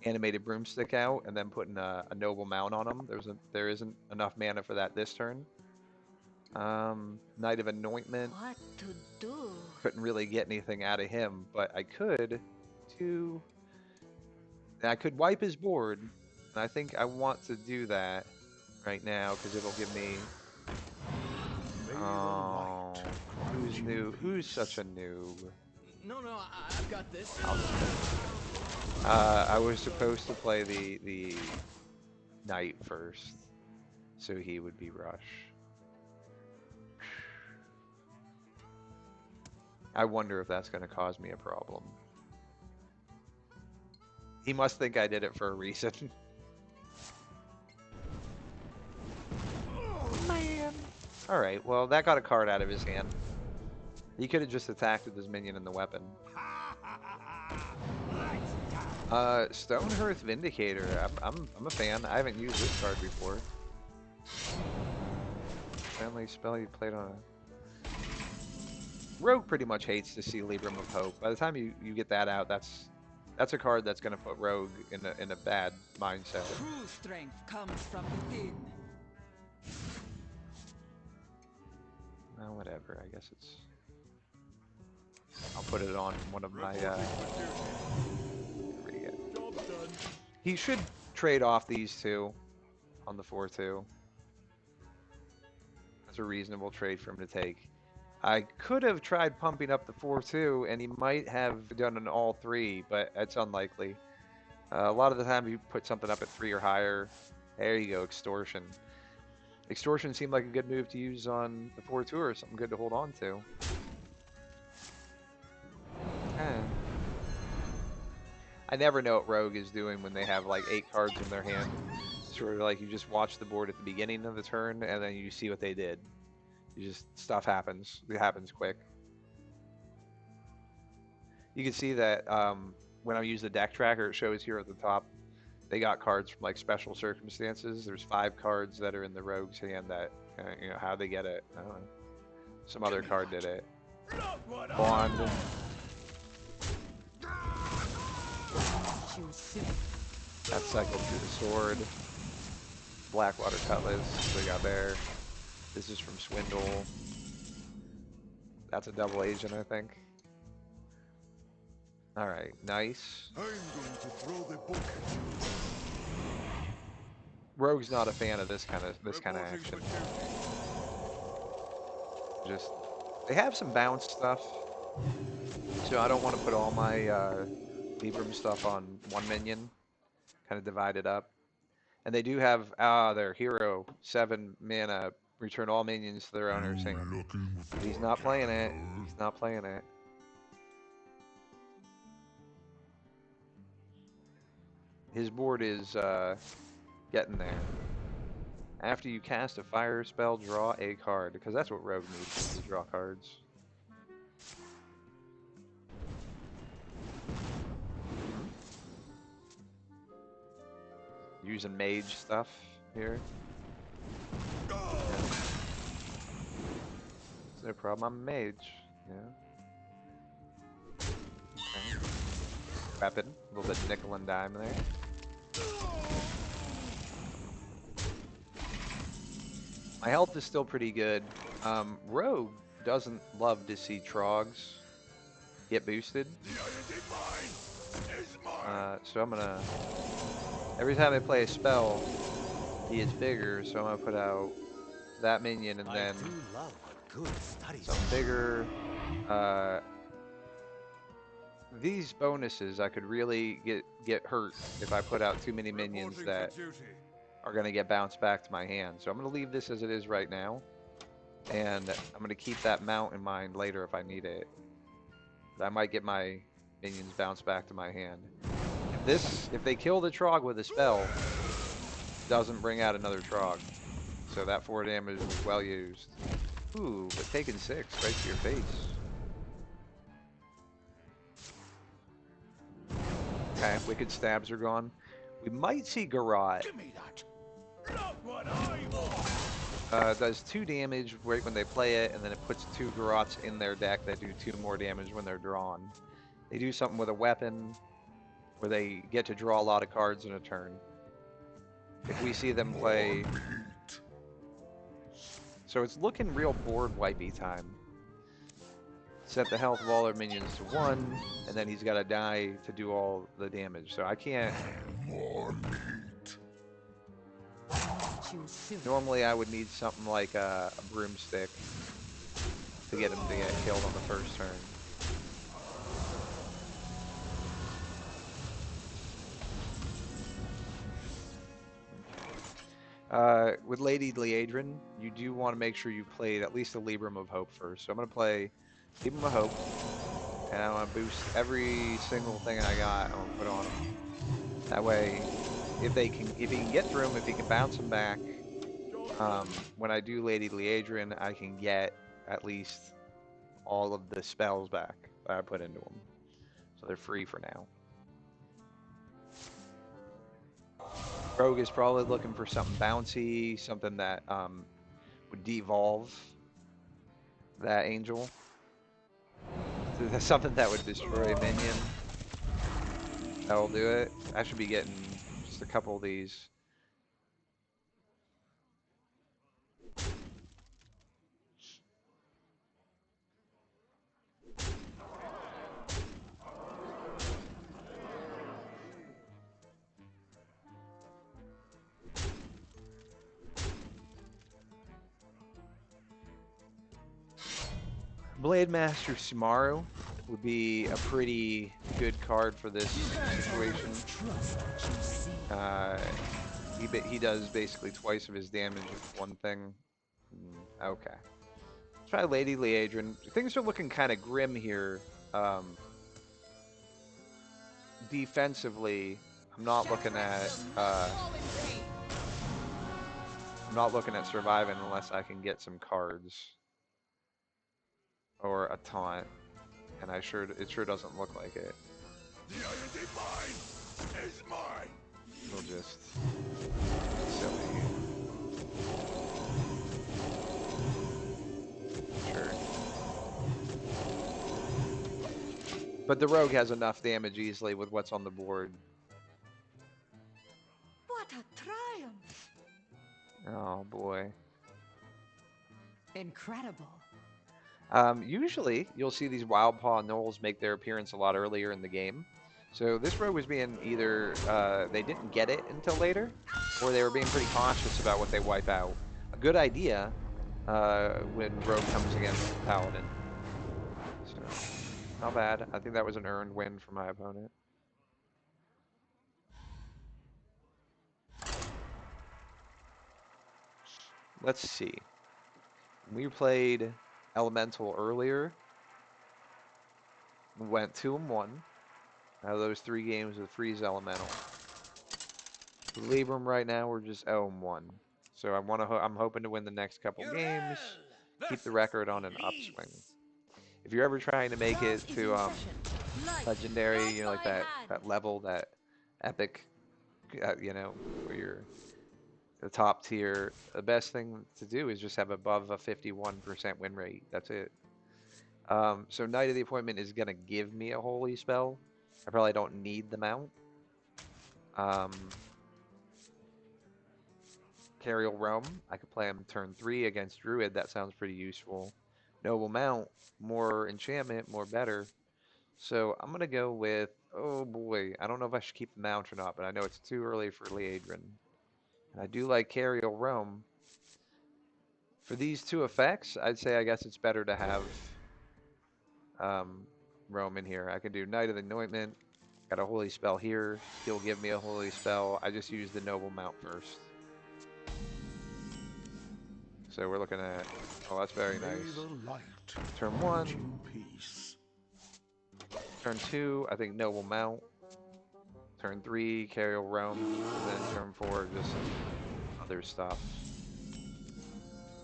Animated Broomstick out and then putting a Noble Mount on him. There isn't enough mana for that this turn. Knight of Anointment. What to do? Couldn't really get anything out of him, but I could wipe his board, and I think I want to do that right now because it'll give me. Oh, who's new? Who's such a noob? No, I've got this. I was supposed to play the knight first, so he would be rush. I wonder if that's going to cause me a problem. He must think I did it for a reason. Man. Alright, well, that got a card out of his hand. He could have just attacked with his minion and the weapon. Stonehearth Vindicator. I'm a fan. I haven't used this card before. Friendly spell you played on a... Rogue pretty much hates to see Libram of Hope. By the time you get that out, that's a card that's going to put Rogue in a bad mindset. True strength comes from within. Well, whatever. I guess it's... I'll put it on one of my... He should trade off these two on the 4/2. That's a reasonable trade for him to take. I could have tried pumping up the 4/2, and he might have done an all 3, but it's unlikely. A lot of the time, you put something up at 3 or higher. There you go, Extortion. Extortion seemed like a good move to use on the 4/2 or something good to hold on to. I never know what Rogue is doing when they have like 8 cards in their hand. Sort of like you just watch the board at the beginning of the turn and then you see what they did. Stuff happens. It happens quick. You can see that when I use the deck tracker, it shows here at the top. They got cards from like special circumstances. There's 5 cards that are in the Rogue's hand that, how they get it. I don't know. Some other card did it. Bond. That cycled through the sword. Blackwater Cutlass, we got there. This is from Swindle. That's a double agent, I think. Alright, nice. I'm going to throw the book at you. Rogue's not a fan of this kind of action. They have some bounce stuff. So I don't want to put all my Libram stuff on one minion. Kind of divide it up. And they do have their hero, 7 mana, return all minions to their owner's hand. He's not playing it. He's not playing it. His board is getting there. After you cast a fire spell, draw a card. Because that's what Rogue needs, to draw cards. Using mage stuff here. Yeah. It's no problem, I'm a mage. Yeah. Okay. Weapon, a little bit of nickel and dime there. My health is still pretty good. Rogue doesn't love to see Trogs get boosted. So I'm gonna... Every time I play a spell, he gets bigger, so I'm gonna put out that minion and then something bigger. These bonuses, I could really get hurt if I put out too many minions that are gonna get bounced back to my hand. So I'm gonna leave this as it is right now, and I'm gonna keep that mount in mind later if I need it. I might get my minions bounced back to my hand. If they kill the Trog with a spell, doesn't bring out another Trog. So that 4 damage was well used. Ooh, but taking 6 right to your face. Okay, Wicked Stabs are gone. We might see Garrot. Give me that. Look what I want. Does 2 damage right when they play it, and then it puts 2 Garrots in their deck that do 2 more damage when they're drawn. They do something with a weapon where they get to draw a lot of cards in a turn. If we see them play... So it's looking real board wipey time. Set the health of all our minions to 1, and then he's got to die to do all the damage. So I can't... More meat. Choose soon. Normally I would need something like a broomstick to get him to get killed on the first turn. Okay. With Lady Liadrin, you do want to make sure you played at least a Libram of Hope first. So I'm going to play Libram of Hope, and I want to boost every single thing I got. I'm going to put on him. That way, if he can get through him, if he can bounce him back, when I do Lady Liadrin, I can get at least all of the spells back that I put into them. So they're free for now. Rogue is probably looking for something bouncy, something that would devolve that angel. Something that would destroy a minion. That'll do it. I should be getting just a couple of these. Blade Master Sumaru would be a pretty good card for this situation. He does basically twice of his damage with one thing. Okay. Let's try Lady Liadrin. Things are looking kind of grim here. Defensively, I'm not looking at surviving unless I can get some cards or a taunt, and it sure doesn't look like it. The Iron Divine is mine. We'll just silly. Sure. But the rogue has enough damage easily with what's on the board. What a triumph! Oh boy. Incredible. Usually, you'll see these Wild Paw Gnolls make their appearance a lot earlier in the game. So this rogue was being either they didn't get it until later, or they were being pretty cautious about what they wipe out. A good idea when rogue comes against Paladin. So, not bad. I think that was an earned win for my opponent. Let's see. We played Elemental earlier. We went 2-1. Out of those 3 games with Freeze Elemental. Libram right now, we're just 0-1. So I'm hoping to win the next couple games. Keep the record on an upswing. If you're ever trying to make it to legendary, you know, like that level, that epic, you know, where you're the top tier, the best thing to do is just have above a 51% win rate. That's it. So Knight of the Appointment is going to give me a holy spell. I probably don't need the mount. Cariel Realm, I could play him turn 3 against Druid. That sounds pretty useful. Noble Mount, more enchantment, more better. So I'm going to go with, oh boy, I don't know if I should keep the mount or not, but I know it's too early for Liadrin. And I do like Cariel Realm. For these 2 effects, I'd say I guess it's better to have Realm in here. I can do Knight of the Anointment. Got a holy spell here. He'll give me a holy spell. I just use the Noble Mount first. So we're looking at, oh, that's very nice. Turn 1. Turn 2, I think Noble Mount. Turn 3, Carriel Roam. And then turn 4, just some other stuff.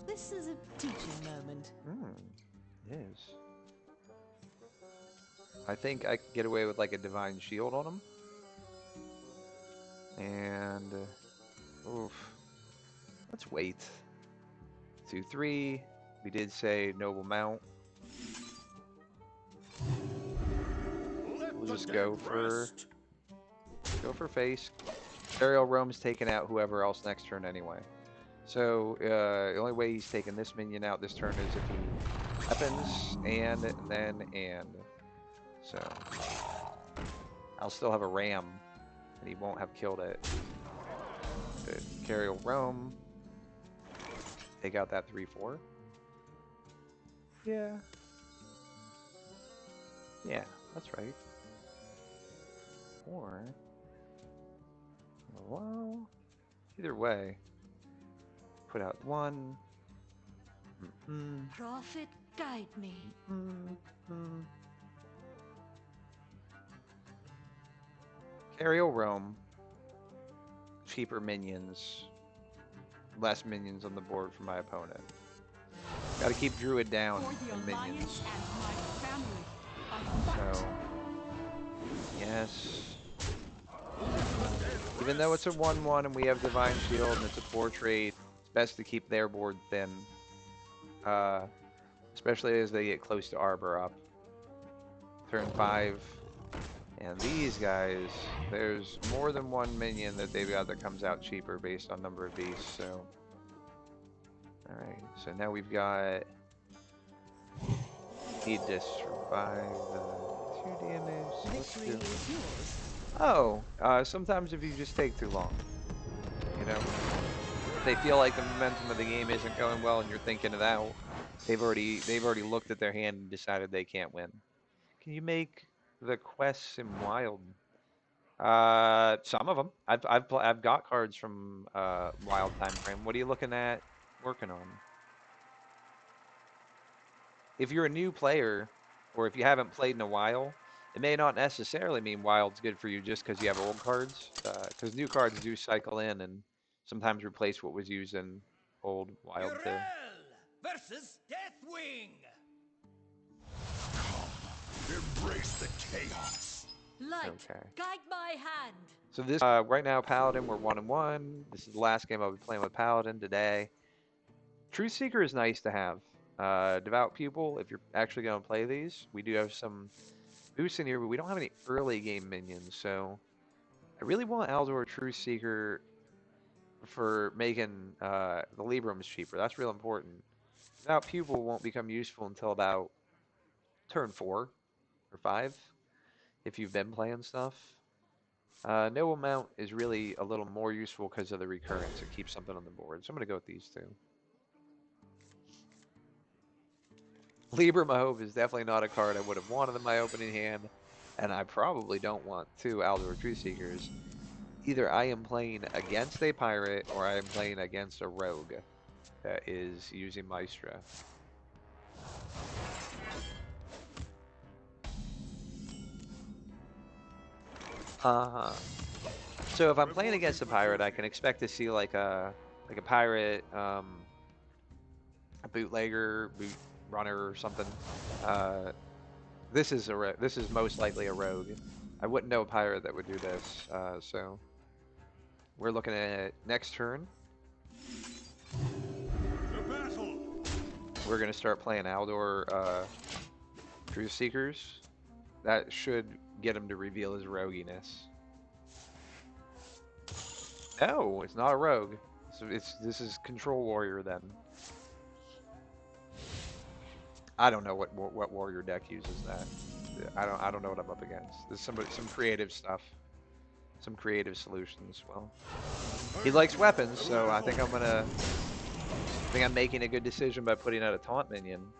This is a teaching moment. It is. I think I could get away with like a Divine Shield on him. And, oof. Let's wait. 2, 3. We did say Noble Mount. We'll just go for face. Ariel Rome's taking out whoever else next turn anyway. So the only way he's taking this minion out this turn is if he weapons and then and. So I'll still have a ram, and he won't have killed it. Carriel Rome. Take out that 3/4. Yeah. Yeah, that's right. Or, well, either way, put out 1. Prophet, guide me. Carriel Rome. Cheaper minions. Less minions on the board for my opponent. Gotta keep Druid down For the and Alliance minions. and my family. A fact. So, yes. Even though it's a 1/1 and we have Divine Shield and it's a portrait, it's best to keep their board thin. Especially as they get close to Arbor up. Turn 5. And these guys, there's more than one minion that they've got that comes out cheaper based on number of beasts, so. Alright, so now we've got. Need to survive the 2 damage. So let's Victory do. is yours. Oh, sometimes if you just take too long, you know, if they feel like the momentum of the game isn't going well and you're thinking it out, they've already looked at their hand and decided they can't win. Can you make the quests in Wild? Some of them. I've got cards from Wild time frame. What are you looking at working on? If you're a new player, or if you haven't played in a while, it may not necessarily mean Wild's good for you just because you have old cards. Because new cards do cycle in and sometimes replace what was used in old Wild too. Urel versus Deathwing. Embrace the chaos. Light, Okay. guide my hand. So this right now, Paladin, we're 1-1. This is the last game I'll be playing with Paladin today. Truth Seeker is nice to have. Devout Pupil, if you're actually going to play these, we do have some boosts in here, but we don't have any early game minions, so I really want Aldor Truth Seeker for making the Librams cheaper. That's real important. Devout Pupil won't become useful until about turn 4 or 5 if you've been playing stuff. Noble Mount is really a little more useful because of the recurrence. It keeps something on the board. So I'm going to go with these two. Libram Hope is definitely not a card I would have wanted in my opening hand. And I probably don't want 2 Aldor Truth Seekers. Either I am playing against a pirate or I am playing against a rogue that is using Maestra. So if I'm playing against a pirate, I can expect to see like a pirate, a bootlegger, boot runner or something. This is most likely a rogue. I wouldn't know a pirate that would do this. So we're looking at next turn. To battle. We're gonna start playing Aldor Truth Seekers. That should get him to reveal his roguiness. No, it's not a rogue. So this is Control Warrior then. I don't know what warrior deck uses that. I don't know what I'm up against. There's some creative stuff, some creative solutions. Well, he likes weapons, so I think I'm making a good decision by putting out a taunt minion.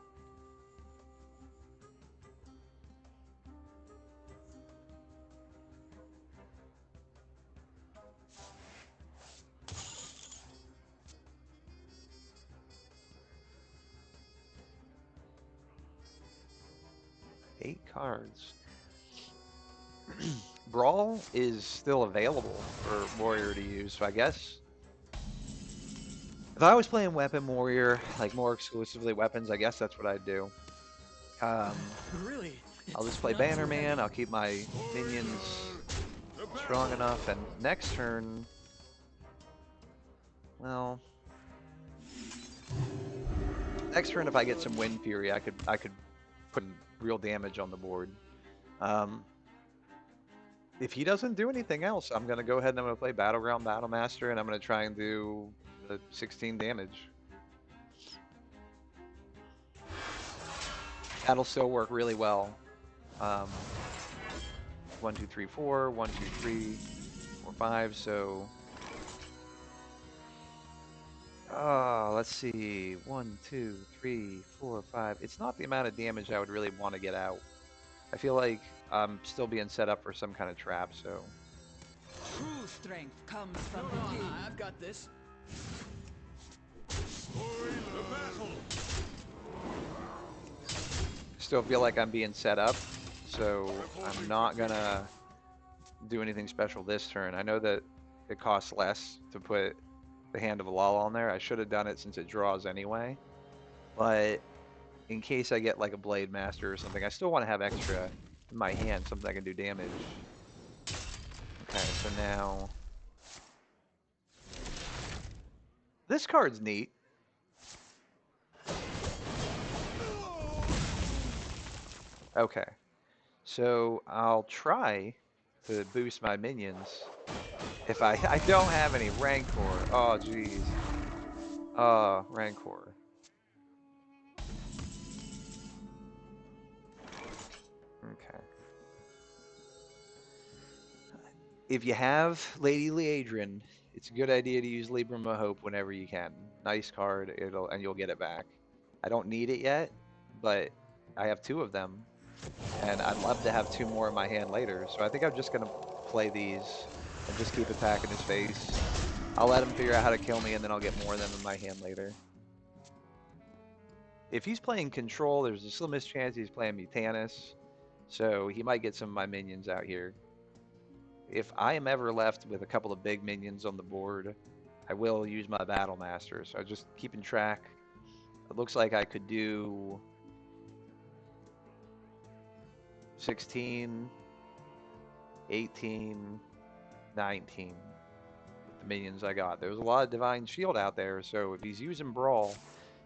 Eight cards. Brawl is still available for Warrior to use, so I guess if I was playing Weapon Warrior, like more exclusively weapons, I guess that's what I'd do. Really? I'll just It's play not too Bannerman, heavy. I'll keep my minions strong enough, and next turn, well, next turn if I get some Wind Fury, I could put real damage on the board. Um, if he doesn't do anything else, I'm gonna go ahead and I'm gonna play Battleground Battlemaster, and I'm gonna try and do the 16 damage. That'll still work really well. 1, 2, 3, 4, 1, 2, 3, 4, 5. So, let's see. 1, 2, 3, 4, 5. It's not the amount of damage I would really want to get out. I feel like I'm still being set up for some kind of trap, so. True strength comes No, from no, within. I've got this. Still feel like I'm being set up, so I'm not gonna do anything special this turn. I know that it costs less to put the Hand of Alal on there. I should have done it since it draws anyway, but in case I get like a Blade Master or something, I still want to have extra in my hand, something I can do damage. Okay, so now this card's neat. Okay, so I'll try to boost my minions. If I don't have any Rancor. Oh, jeez. Rancor. Okay. If you have Lady Leadrin, it's a good idea to use Libram Hope whenever you can. Nice card, and you'll get it back. I don't need it yet, but I have 2 of them, and I'd love to have 2 more in my hand later. So I think I'm just gonna play these and just keep attacking his face. I'll let him figure out how to kill me, and then I'll get more of them in my hand later. If he's playing Control, there's the slimmest chance he's playing Mutanus, so he might get some of my minions out here. If I am ever left with a couple of big minions on the board, I will use my Battle Master. So just keeping track. It looks like I could do 16, 18, 19 with the minions I got. There's a lot of Divine Shield out there, so if he's using Brawl,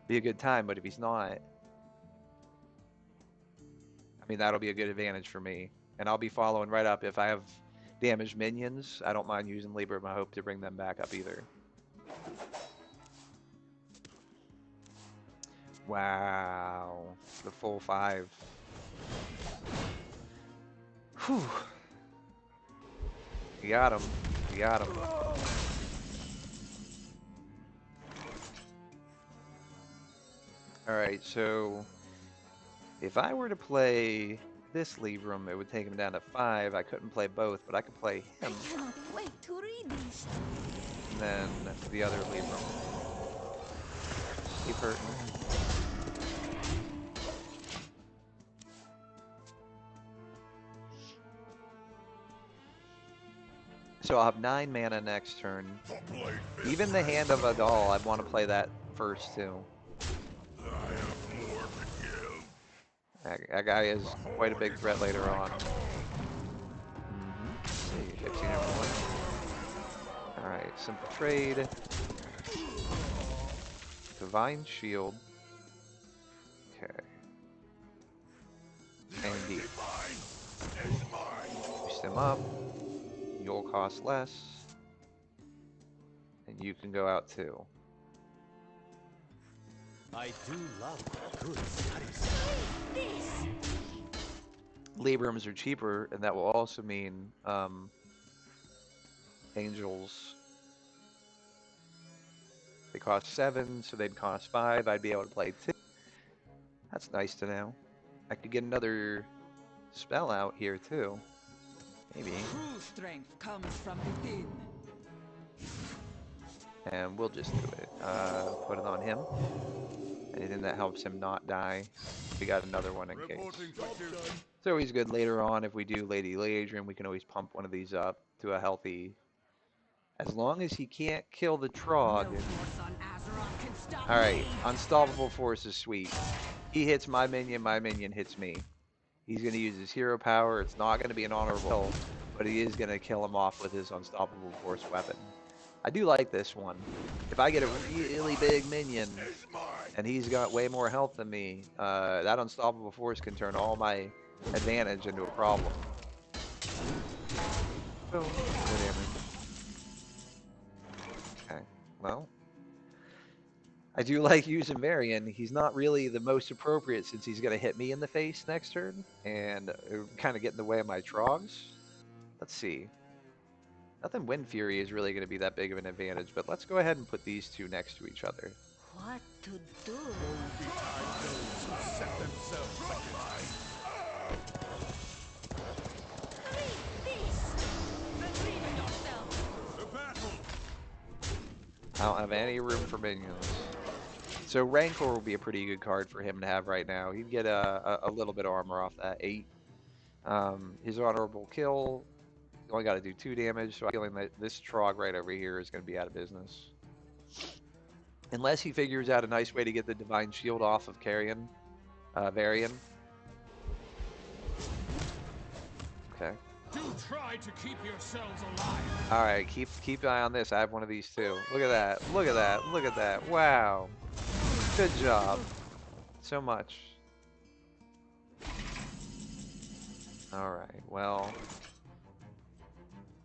be a good time. But if he's not, I mean, that'll be a good advantage for me. And I'll be following right up. If I have damaged minions, I don't mind using Libram Hope to bring them back up either. Wow, the full 5. Whew. You got him. You got him. Alright, so if I were to play this Libram, it would take him down to 5. I couldn't play both, but I could play him. I cannot wait to read these. And then the other Libram. Keep hurting. So I'll have 9 mana next turn. Even the Hand of Adal, I'd want to play that first too. That guy is quite a big threat later on. Let's see, 15 everyone. Alright, simple trade. Divine Shield. Okay. And deep. Boost him up. You'll cost less. And you can go out too. I do love good studies. This. Librams are cheaper, and that will also mean Angels. They cost 7, so they'd cost 5. I'd be able to play 2. That's nice to know. I could get another spell out here too. Maybe. True strength comes from within. And we'll just do it. Put it on him. Anything that helps him not die. We got another one in case. Reporting for duty. It's always good later on if we do Lady Leadrian, we can always pump one of these up to a healthy. As long as he can't kill the Trog. No force on Azeroth can stop Alright, me. Unstoppable Force is sweet. He hits my minion hits me. He's going to use his hero power. It's not going to be an honorable kill, but he is going to kill him off with his Unstoppable Force weapon. I do like this one. If I get a really big minion and he's got way more health than me, that Unstoppable Force can turn all my advantage into a problem. Boom. No damage. Okay, well. I do like using Varian. He's not really the most appropriate since he's going to hit me in the face next turn and kind of get in the way of my Trogs. Let's see. Nothing Wind Fury is really going to be that big of an advantage, but let's go ahead and put these two next to each other. What to do? Set themselves Read this. Believe in yourself. the battle. I don't have any room for minions. So Rancor will be a pretty good card for him to have right now. He'd get a little bit of armor off that 8. His honorable kill, you only got to do 2 damage, so I'm feeling that this Trog right over here is going to be out of business. Unless he figures out a nice way to get the Divine Shield off of Varian. Okay. Do try to keep yourselves alive. Alright, keep an eye on this. I have one of these too. Look at that. Look at that. Look at that. Wow. Good job. So much. Alright, well.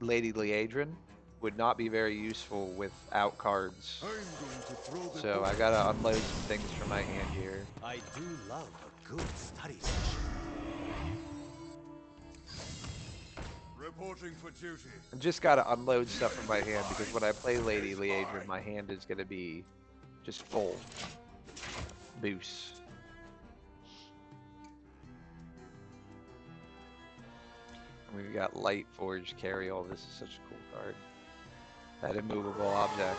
Lady Leadrian would not be very useful without cards. I'm going to throw the So I gotta unload some things from my hand here. I do love a good study session. reporting for duty. I just gotta unload stuff from my hand because when I play Lady Leadrian, my hand is gonna be just full. Boost. We've got Light Forge Carry-All. This is such a cool card. That immovable object.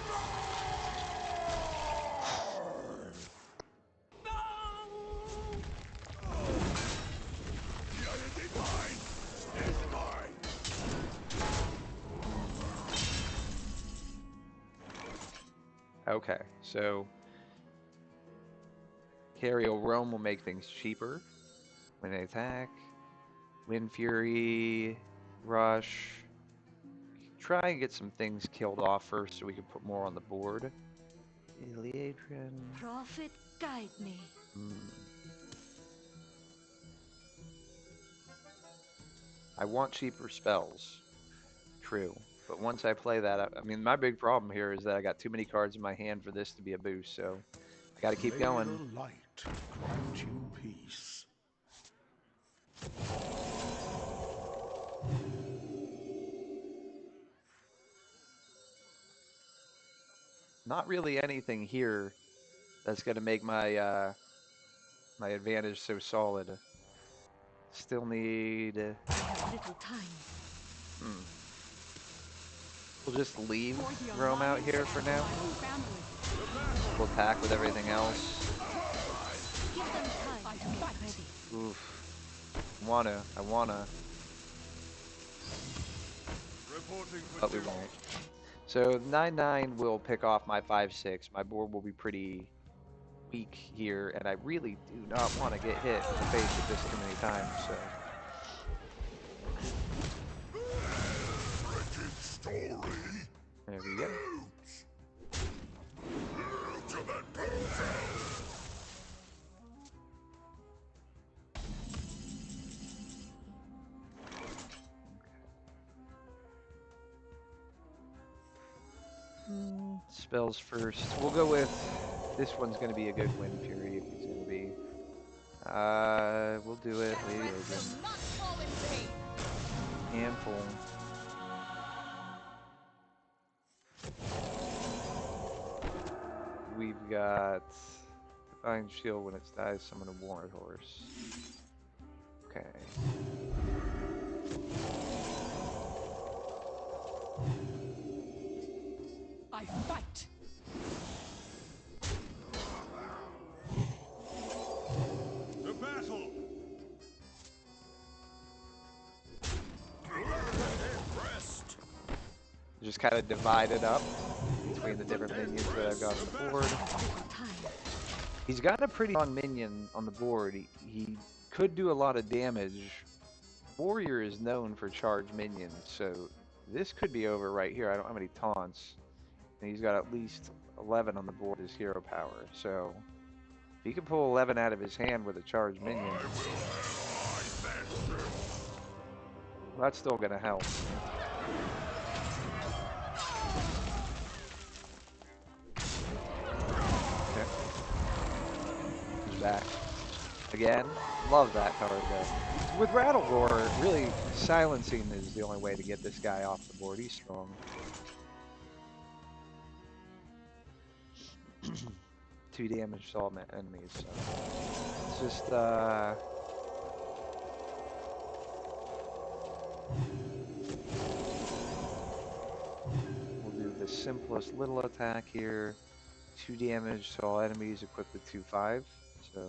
Okay, so Carry-All Roam will make things cheaper when they attack. Wind Fury, Rush. Try and get some things killed off first so we can put more on the board. Leadrian. Prophet, guide me. I want cheaper spells. True. But once I play that, I mean, my big problem here is that I got too many cards in my hand for this to be a boost, so I gotta keep going. May the light grant you peace. Not really anything here that's gonna make my my advantage so solid. Still need. I have little time. We'll just leave For the Rome out alliance here for and now. my family. We'll attack with everything else. Give them time I to get fight. ready. Oof. I wanna. Reporting for But we duty. won't. So 9/9 will pick off my 5/6. My board will be pretty weak here, and I really do not want to get hit in the face with this too many times. So Story. there we go. Ultimate power. Spells first. We'll go with this one's going to be a good Wind Fury if he's going to be. We'll do it. Lady Leadrian. Not fall in vain. Handful. We've got Divine Shield when it dies, summon a War Horse. Okay. I fight. The battle. just kind of divide it up between the different minions that I've got on the board. Little time. He's got a pretty strong minion on the board. He could do a lot of damage. Warrior is known for charged minions, so this could be over right here. I don't have any taunts. And he's got at least 11 on the board as hero power. So if he can pull 11 out of his hand with a charged minion, that's still going to help. Okay. He's back. Again, love that card though. With Rattlegore, really silencing is the only way to get this guy off the board. He's strong. 2 damage to all my enemies. So it's just we'll do the simplest little attack here. 2 damage to all enemies equipped with 2/5. So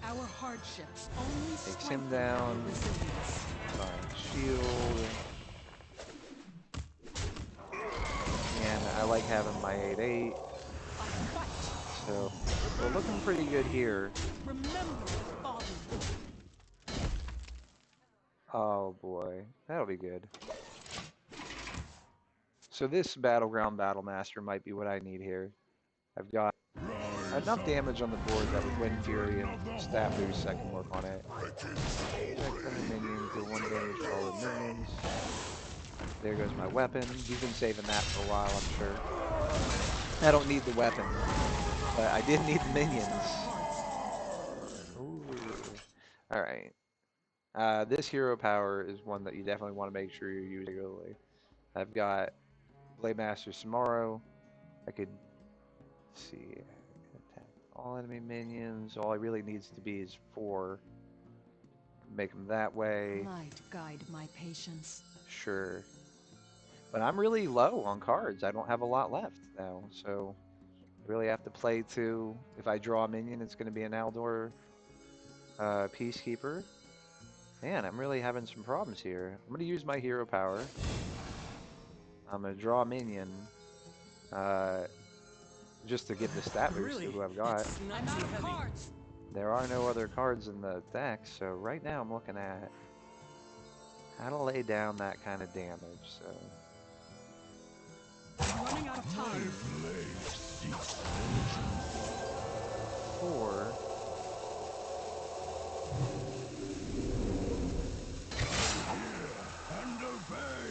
Our hardships only takes him strengthen down. our resilience. Shield. And I like having my 8/8. I fight. So we're looking pretty good here. Remember the fallen. Oh boy, that'll be good. So this Battleground Battlemaster might be what I need here. I've got enough damage on the board that with Wind Fury and Stat Boost I can work on it. Check on the minions, do 1 damage to all the minions. There goes my weapon. He's been saving that for a while, I'm sure. I don't need the weapon, but I did need the minions. Alright. This hero power is one that you definitely want to make sure you're using regularly. I've got Blade Master Samaro. I could see, attack all enemy minions. All it really needs to be is 4. Make them that way. Light guide my patience. Sure. But I'm really low on cards. I don't have a lot left now, so I really have to play to. If I draw a minion, it's going to be an Aldor Peacekeeper. Man, I'm really having some problems here. I'm going to use my hero power. I'm going to draw a minion. Just to give the stat boost to who I've got. It's not I'm too out of heavy. cards. There are no other cards in the deck, so right now I'm looking at how to lay down that kind of damage. So I'm running out of time. 4.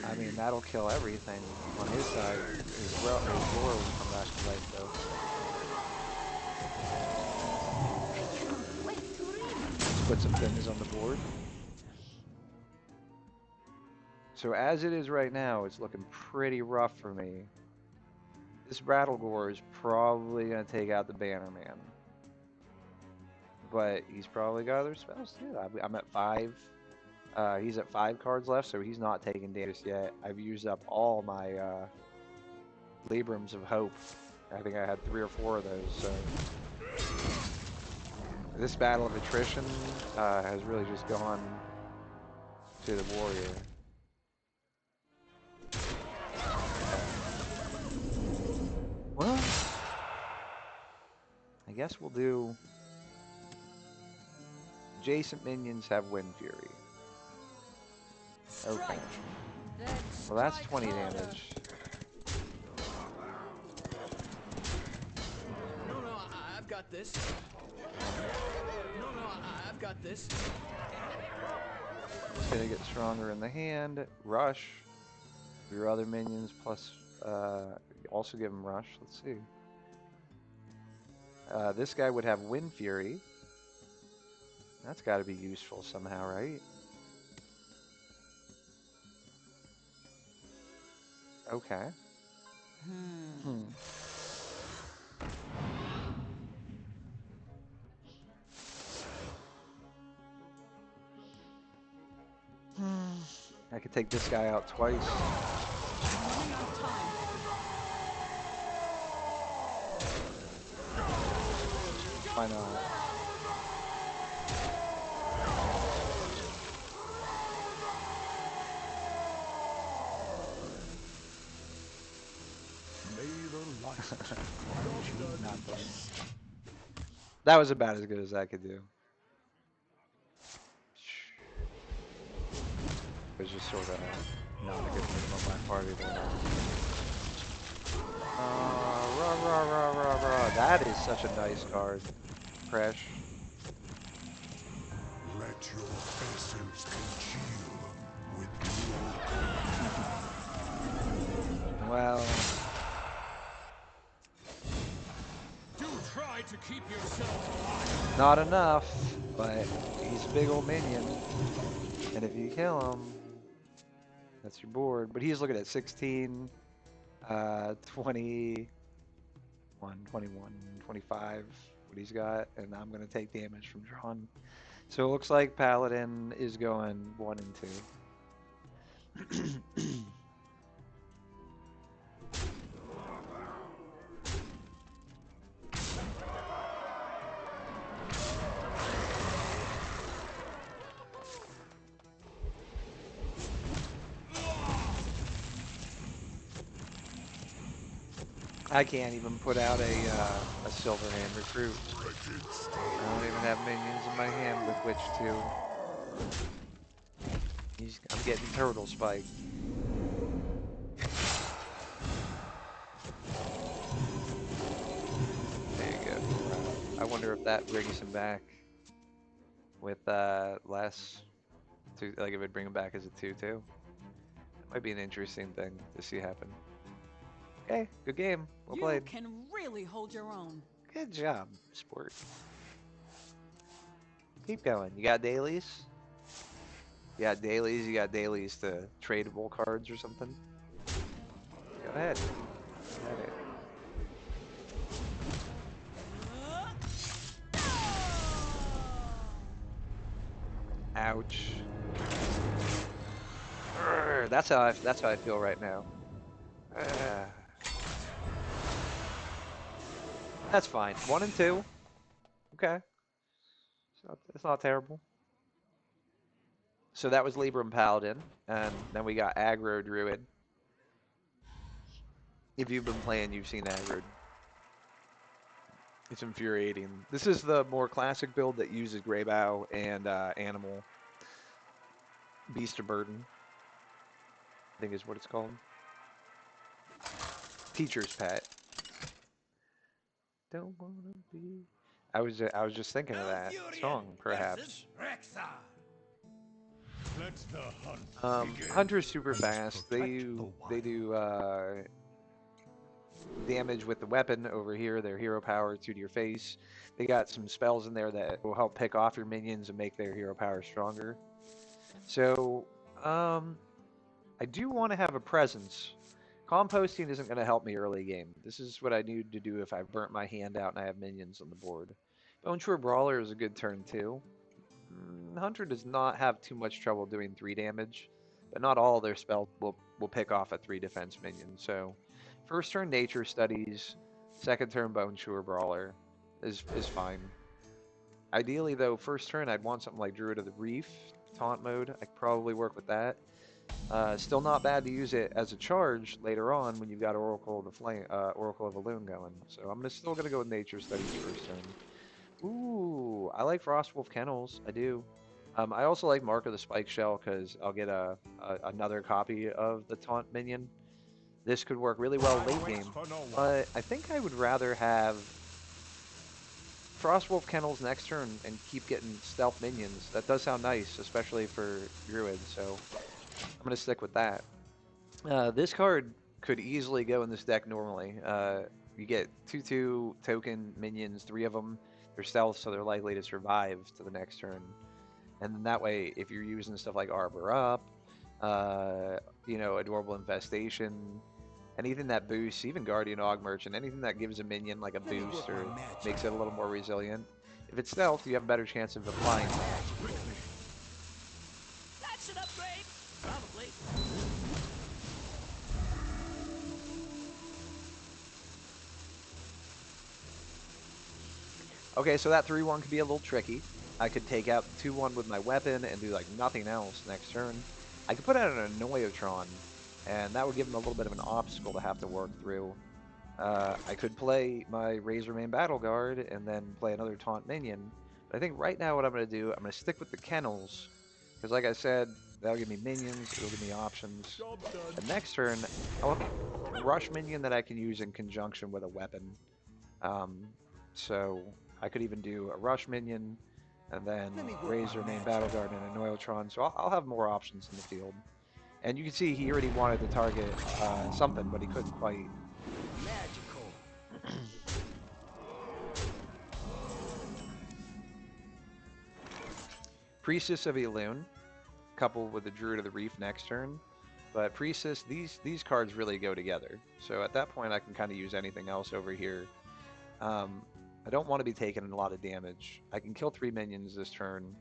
I mean, that'll kill everything on his side. His roar will come back to life, though. Let's put some things on the board. So as it is right now, it's looking pretty rough for me. This Rattlegore is probably going to take out the Bannerman. But he's probably got other spells too. I'm at 5. He's at 5 cards left, so he's not taking damage yet. I've used up all my Librams of Hope. I think I had 3 or 4 of those. So this battle of attrition has really just gone to the warrior. Well, I guess we'll do. Adjacent minions have Wind Fury. Okay. Well, that's 20 damage. No, I've got this. No, I've got this. It's gonna get stronger in the hand. Rush. Your other minions plus, also give them rush. Let's see. This guy would have Wind Fury. That's got to be useful somehow, right? Okay. I could take this guy out twice. I'm running out of time. Why not? Nothing. That was about as good as I could do. It was just sort of not a good move on my part either. Rah, rah, rah, rah, rah. That is such a nice card. Crash. Let your essence congeal with Well, Do try to keep yourself alive. not enough, but he's a big old minion. And if you kill him, that's your board. But he's looking at 16, 21, 21, 25, what he's got, and I'm going to take damage from Drawn. So it looks like Paladin is going 1 and 2. I can't even put out a silver hand recruit. I don't even have minions in my hand with which to. I'm getting turtle spike. There you go. I wonder if that brings him back with less. Like if it'd bring him back as a 2-2. That might be an interesting thing to see happen. Okay, good game. Well You played. can really hold your own. Good job, sport. Keep going. You got dailies? You got dailies? You got dailies to tradable cards or something? Go ahead. Go ahead. Ouch. Urgh, that's how I feel right now. That's fine. 1 and 2. Okay. It's not terrible. So that was Libram Paladin, and then we got Aggro Druid. If you've been playing, you've seen Aggro. It's infuriating. This is the more classic build that uses Greybow and Animal. Beast of Burden, I think is what it's called. Teacher's Pet. Don't wanna be. I was just thinking of that song, perhaps. Let the hunt begin. Hunter's super Let's fast. They protect do damage with the weapon over here. Their hero power 2 to your face. They got some spells in there that will help pick off your minions and make their hero power stronger. So, I do want to have a presence. Composting isn't going to help me early game. This is what I need to do if I burnt my hand out and I have minions on the board. Bone Shore Brawler is a good turn too. Hunter does not have too much trouble doing 3 damage, but not all their spells will pick off a 3 defense minion. So, first turn Nature Studies, second turn Bone Shore Brawler is fine. Ideally though, first turn I'd want something like Druid of the Reef, taunt mode. I could probably work with that. Still not bad to use it as a charge later on when you've got Oracle of the Flame, Oracle of Elune going. So I'm still gonna go with Nature Studies first turn. Ooh, I like Frostwolf Kennels. I do. I also like Mark of the Spike Shell because I'll get another copy of the taunt minion. This could work really well late game, but I think I would rather have Frostwolf Kennels next turn and keep getting stealth minions. That does sound nice, especially for Druid. So I'm gonna stick with that. This card could easily go in this deck normally. You get 2/2 token minions, 3 of them. They're stealth, so they're likely to survive to the next turn. And then that way, if you're using stuff like Arbor Up, Adorable Infestation, anything that boosts, even Guardian Og Merchant, anything that gives a minion like a boost or makes it a little more resilient. If it's stealth, you have a better chance of applying that. That's an upgrade. Probably. Okay, so that 3/1 could be a little tricky. I could take out 2/1 with my weapon and do like nothing else next turn. I could put out an Annoyotron, and that would give him a little bit of an obstacle to have to work through. I could play my Razormane Battle Guard and then play another taunt minion. But I think right now what I'm going to do, I'm going to stick with the kennels. Because like I said, that'll give me minions, it'll give me options. Job done. The next turn, I'll have a rush minion that I can use in conjunction with a weapon. So I could even do a rush minion and then Let me work my Razormane magic. Battle Guard and a Noiltron. So I'll have more options in the field. And you can see he already wanted to target something, but he couldn't quite. Magical. Priestess of Elune, coupled with the Druid of the Reef next turn. But Priestess, these cards really go together. So at that point, I can kind of use anything else over here. I don't want to be taking a lot of damage. I can kill 3 minions this turn.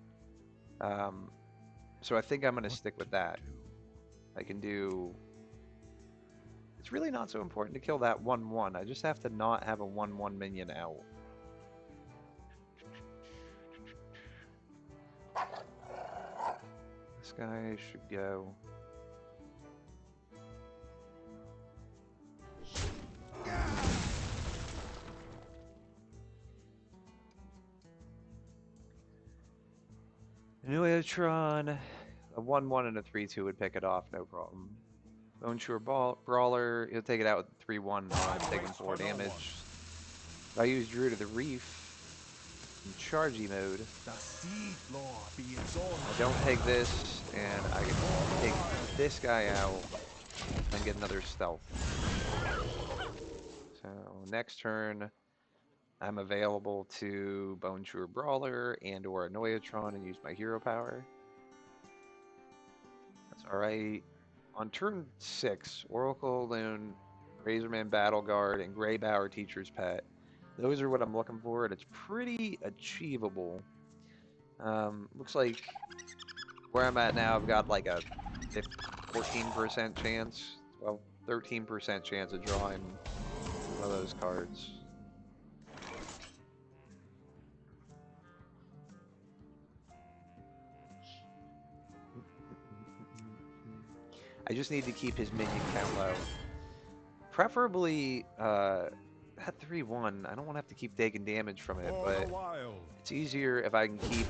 So I think I'm going to stick with that. I can do... It's really not so important to kill that 1/1. I just have to not have a 1/1 minion out. This guy should go. Neutron, a 1/1 and a 3/2 would pick it off, no problem. Bonesure Brawler, he'll take it out with 3/1, I'm taking 4 damage. If I use Druid of the Reef in chargey mode, The Seed Lord be exalted. I don't take this, and I can take this guy out and get another stealth. So next turn, I'm available to Bonesure Brawler and or a Noyatron and use my hero power. That's alright. On turn 6, Oracle Loon, Razorman Battle Guard, and Greybower Teacher's Pet. Those are what I'm looking for, and it's pretty achievable. Looks like where I'm at now, I've got like a 14% chance, well, 13% chance of drawing one of those cards. I just need to keep his minion count low. Preferably, that 3/1, I don't want to have to keep taking damage from it, For the but wild. it's easier if I can keep...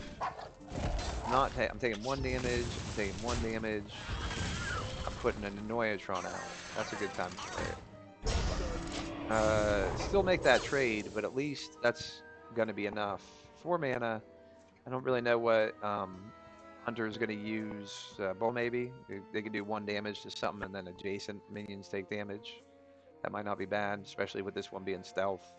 I'm taking 1 damage, I'm taking 1 damage, I'm putting an Noyatron out. That's a good time to play it. Still make that trade, but at least that's gonna be enough. 4 mana, I don't really know what Hunter is gonna use. Bull maybe? They can do 1 damage to something and then adjacent minions take damage. That might not be bad, especially with this one being stealth.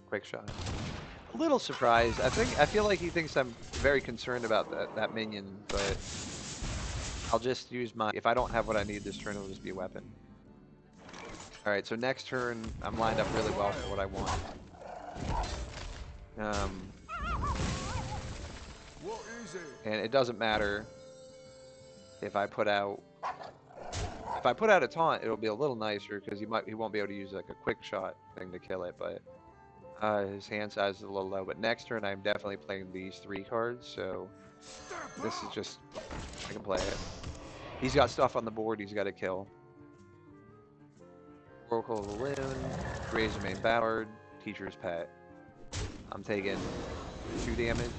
Quick shot. A little surprised. I feel like he thinks I'm very concerned about that minion, but I'll just use my... If I don't have what I need this turn, it'll just be a weapon. Alright, so next turn, I'm lined up really well for what I want. What is it? And it doesn't matter if I put out... If I put out a taunt, it'll be a little nicer, because he won't be able to use like a quick shot thing to kill it, but... his hand size is a little low, but next turn I'm definitely playing these 3 cards, so this is just, I can play it. He's got stuff on the board he's got to kill. Oracle of the Loon, Razormane Ballard, Teacher's Pet. I'm taking 2 damage.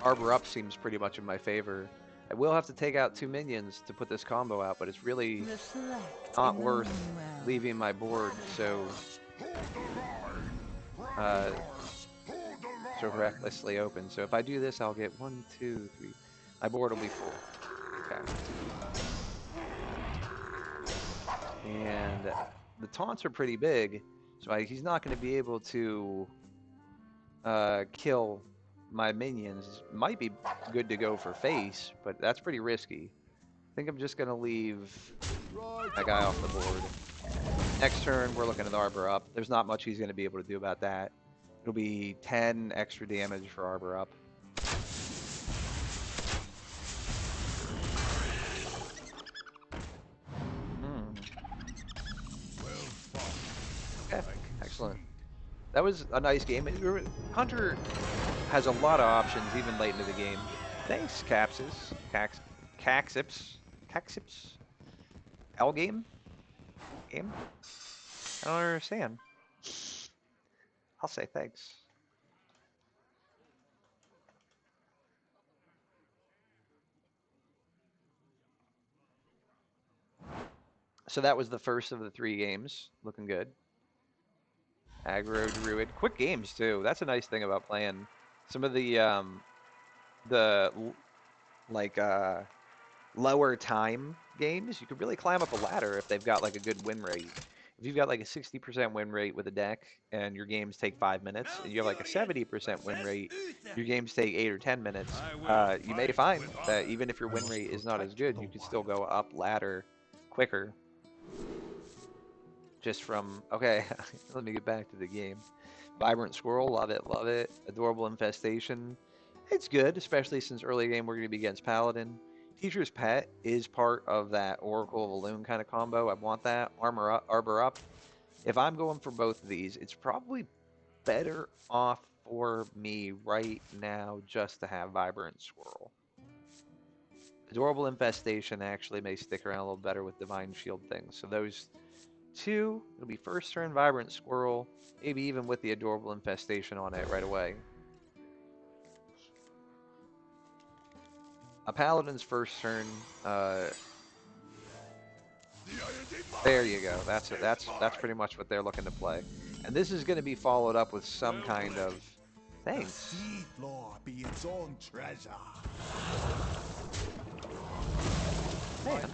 Arbor Up seems pretty much in my favor. I will have to take out 2 minions to put this combo out, but it's really not worth leaving my board so recklessly open. So if I do this, I'll get 1, 2, 3. My board will be full. Okay. And the taunts are pretty big, so he's not going to be able to kill my minions. Might be good to go for face, but that's pretty risky. I think I'm just going to leave that guy off the board. Next turn, we're looking at Arbor Up. There's not much he's going to be able to do about that. It'll be 10 extra damage for Arbor Up. Okay, excellent. That was a nice game. Hunter has a lot of options even late into the game. Thanks, Capsis. Caxips. Caxips? L game? Game? I don't understand. I'll say thanks. So that was the first of the 3 games. Looking good. Aggro Druid. Quick games, too. That's a nice thing about playing. Some of the like, lower time games, you could really climb up a ladder if they've got, like, a good win rate. If you've got, like, a 60% win rate with a deck and your games take 5 minutes, and you have, like, a 70% win rate, your games take 8 or 10 minutes, you may find that even if your win rate is not as good, you can still go up ladder quicker. Just from, okay, let me get back to the game. Vibrant Squirrel, love it, love it. Adorable Infestation, it's good, especially since early game we're going to be against Paladin. Teacher's Pet is part of that Oracle of Elune kind of combo. I want that. Arbor Up. If I'm going for both of these, it's probably better off for me right now just to have Vibrant Squirrel. Adorable Infestation actually may stick around a little better with Divine Shield things. So those 2, it'll be first turn Vibrant Squirrel, maybe even with the Adorable Infestation on it right away. A Paladin's first turn, there you go. That's it. That's pretty much what they're looking to play. And this is going to be followed up with some kind of, thanks. Seed lore be its own treasure. Man.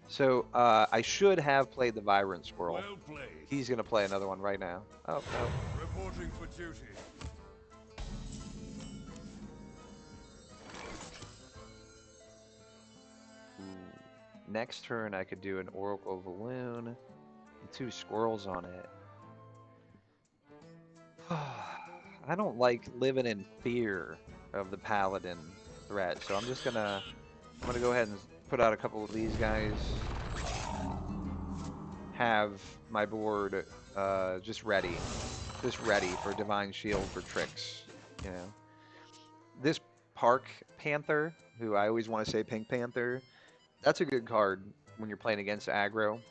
So I should have played the Vibrant Squirrel. Well played. He's going to play another one right now. Oh, no. Reporting for duty. Ooh. Next turn I could do an Oracle Balloon and 2 squirrels on it. I don't like living in fear of the Paladin threat, so I'm gonna go ahead and put out a couple of these guys. Have my board just ready for Divine Shield for tricks, you know. This Park Panther, who I always want to say Pink Panther, that's a good card when you're playing against aggro.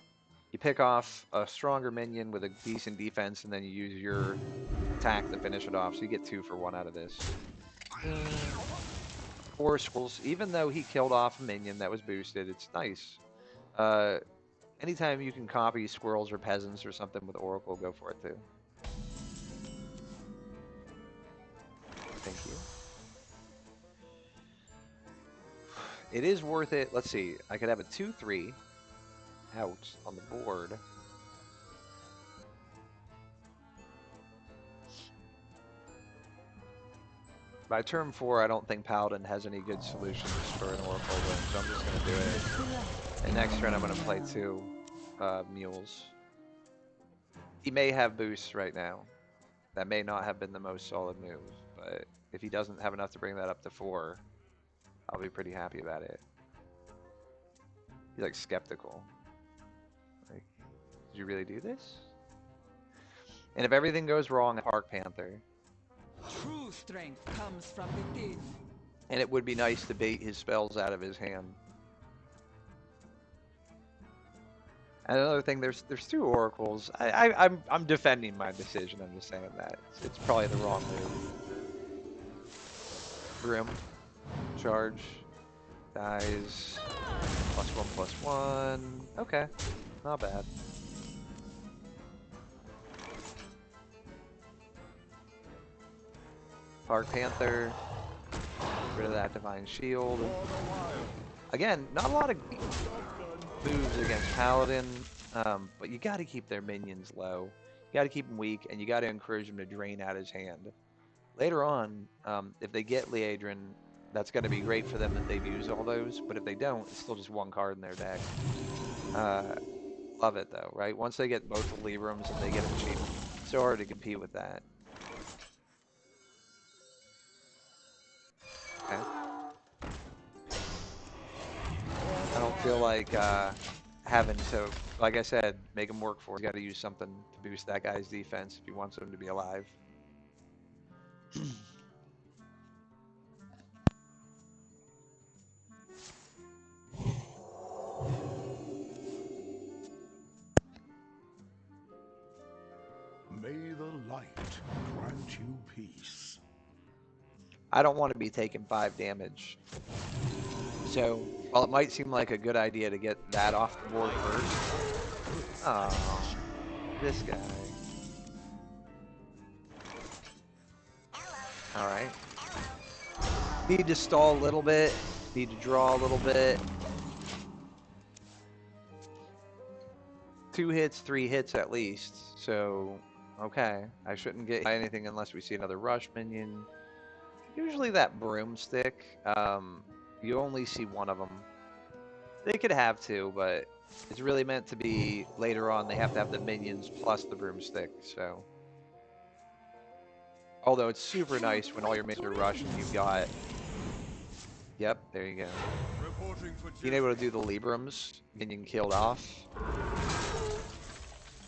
You pick off a stronger minion with a decent defense, and then you use your attack to finish it off, so you get 2 for 1 out of this. 4 squirrels, even though he killed off a minion that was boosted, it's nice. Anytime you can copy squirrels or peasants or something with Oracle, go for it too. Thank you. It is worth it. Let's see. I could have a 2/3 out on the board. By turn 4, I don't think Paladin has any good solutions for an Oracle win, so I'm just going to do it. And next turn, I'm going to play 2 mules. He may have boosts right now. That may not have been the most solid move, but if he doesn't have enough to bring that up to 4, I'll be pretty happy about it. He's like skeptical. Like, did you really do this? And if everything goes wrong, Park Panther. True strength comes from within. And it would be nice to bait his spells out of his hand. And another thing, there's 2 oracles. I'm defending my decision. I'm just saying that it's probably the wrong move. Grim, charge, dies, +1/+1. Okay, not bad. Park Panther, get rid of that Divine Shield. Again, not a lot of moves against Paladin, but you got to keep their minions low. You got to keep them weak, and you got to encourage them to drain out his hand. Later on, if they get Liadrin, that's going to be great for them that they've used all those, but if they don't, it's still just 1 card in their deck. Love it, though, right? Once they get both the Librams and they get them cheap, it's so hard to compete with that. Okay. I don't feel like having to, like I said, make him work for it. He's got to use something to boost that guy's defense if he wants him to be alive. May the light grant you peace. I don't want to be taking 5 damage. So, while it might seem like a good idea to get that off the board first. Oh, this guy. Alright. Need to stall a little bit. Need to draw a little bit. 2 hits, 3 hits at least. So, okay. I shouldn't get anything unless we see another rush minion. Usually that broomstick, you only see one of them. They could have 2, but it's really meant to be later on. They have to have the minions plus the broomstick, so. Although it's super nice when all your minions are rushed and you've got. Yep, there you go. Being able to do the Librams, minion killed off.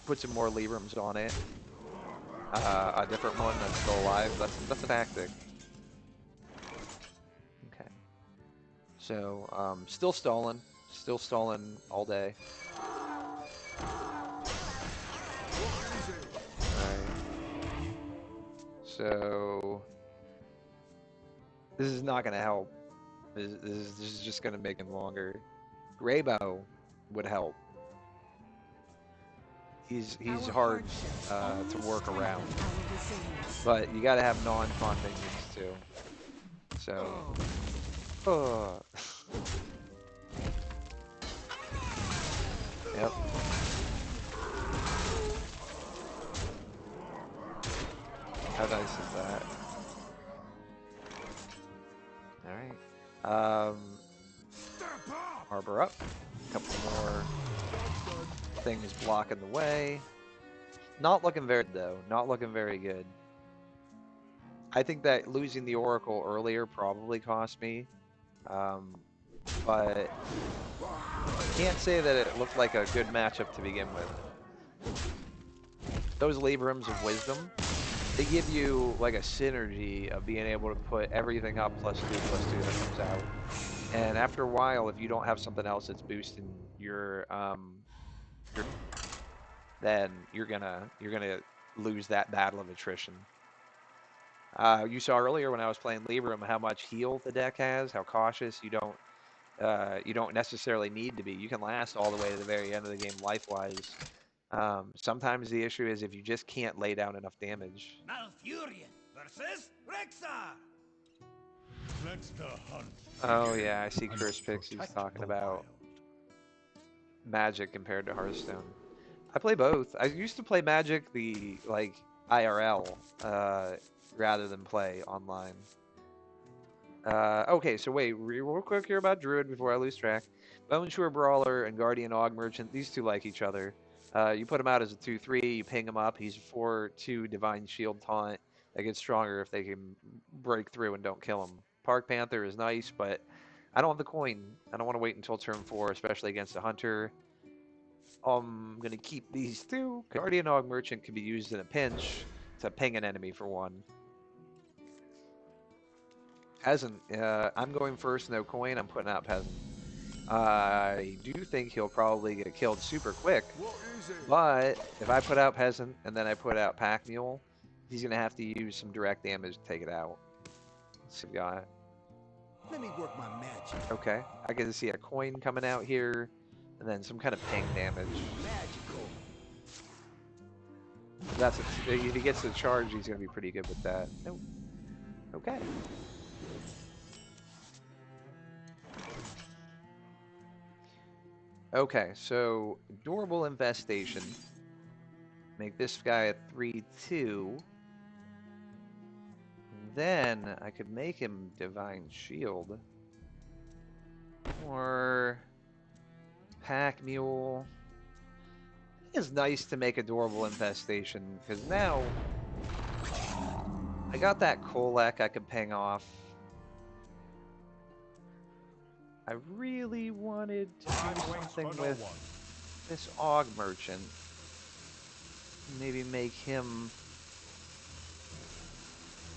Put some more Librams on it. A different one that's still alive. That's a tactic. Okay. So, still stalling. Still stalling all day. Alright. So, this is not going to help. This is just going to make him longer. Graybow would help. He's hard to work around. But you got to have non-con minions too. So. Oh. Yep. How nice is that? Alright. Harbor up. A couple more things blocking the way. Not looking very good though. Not looking very good. I think that losing the Oracle earlier probably cost me. But can't say that it looked like a good matchup to begin with. Those Librams of Wisdom, they give you like a synergy of being able to put everything up +2/+2 that comes out. And after a while, if you don't have something else that's boosting your then you're gonna lose that battle of attrition. You saw earlier when I was playing Libram how much heal the deck has, how cautious you don't necessarily need to be. You can last all the way to the very end of the game life-wise. Sometimes the issue is if you just can't lay down enough damage. Malfurion versus Rexar. Let the hunt. Oh yeah, I see Chris Pixie's talking about Magic compared to Hearthstone. I play both. I used to play Magic the IRL rather than play online. Okay, so wait, real quick here about Druid before I lose track. Bone Shore Brawler and Guardian Og Merchant, these two like each other. You put him out as a 2/3, you ping him up. He's a 4/2 Divine Shield taunt that gets stronger if they can break through and don't kill him. Park Panther is nice, but I don't have the coin. I don't want to wait until turn 4, especially against a Hunter. I'm going to keep these two. Guardian Og Merchant can be used in a pinch to ping an enemy for 1. Peasant, I'm going first, no coin. I'm putting out Peasant. I do think he'll probably get killed super quick, but if I put out Peasant and then I put out Pack Mule, he's going to have to use some direct damage to take it out. Let's see, got it. Let me work my magic. Okay, I get to see a coin coming out here, and then some kind of ping damage. Magical. That's if he gets the charge, he's going to be pretty good with that. Nope. Okay. Okay, so Adorable Infestation. Make this guy a 3/2. Then I could make him Divine Shield. Or Pack Mule. It's nice to make Adorable Infestation, because now I got that Kolek I could ping off. I really wanted to do something with this Og Merchant. Maybe make him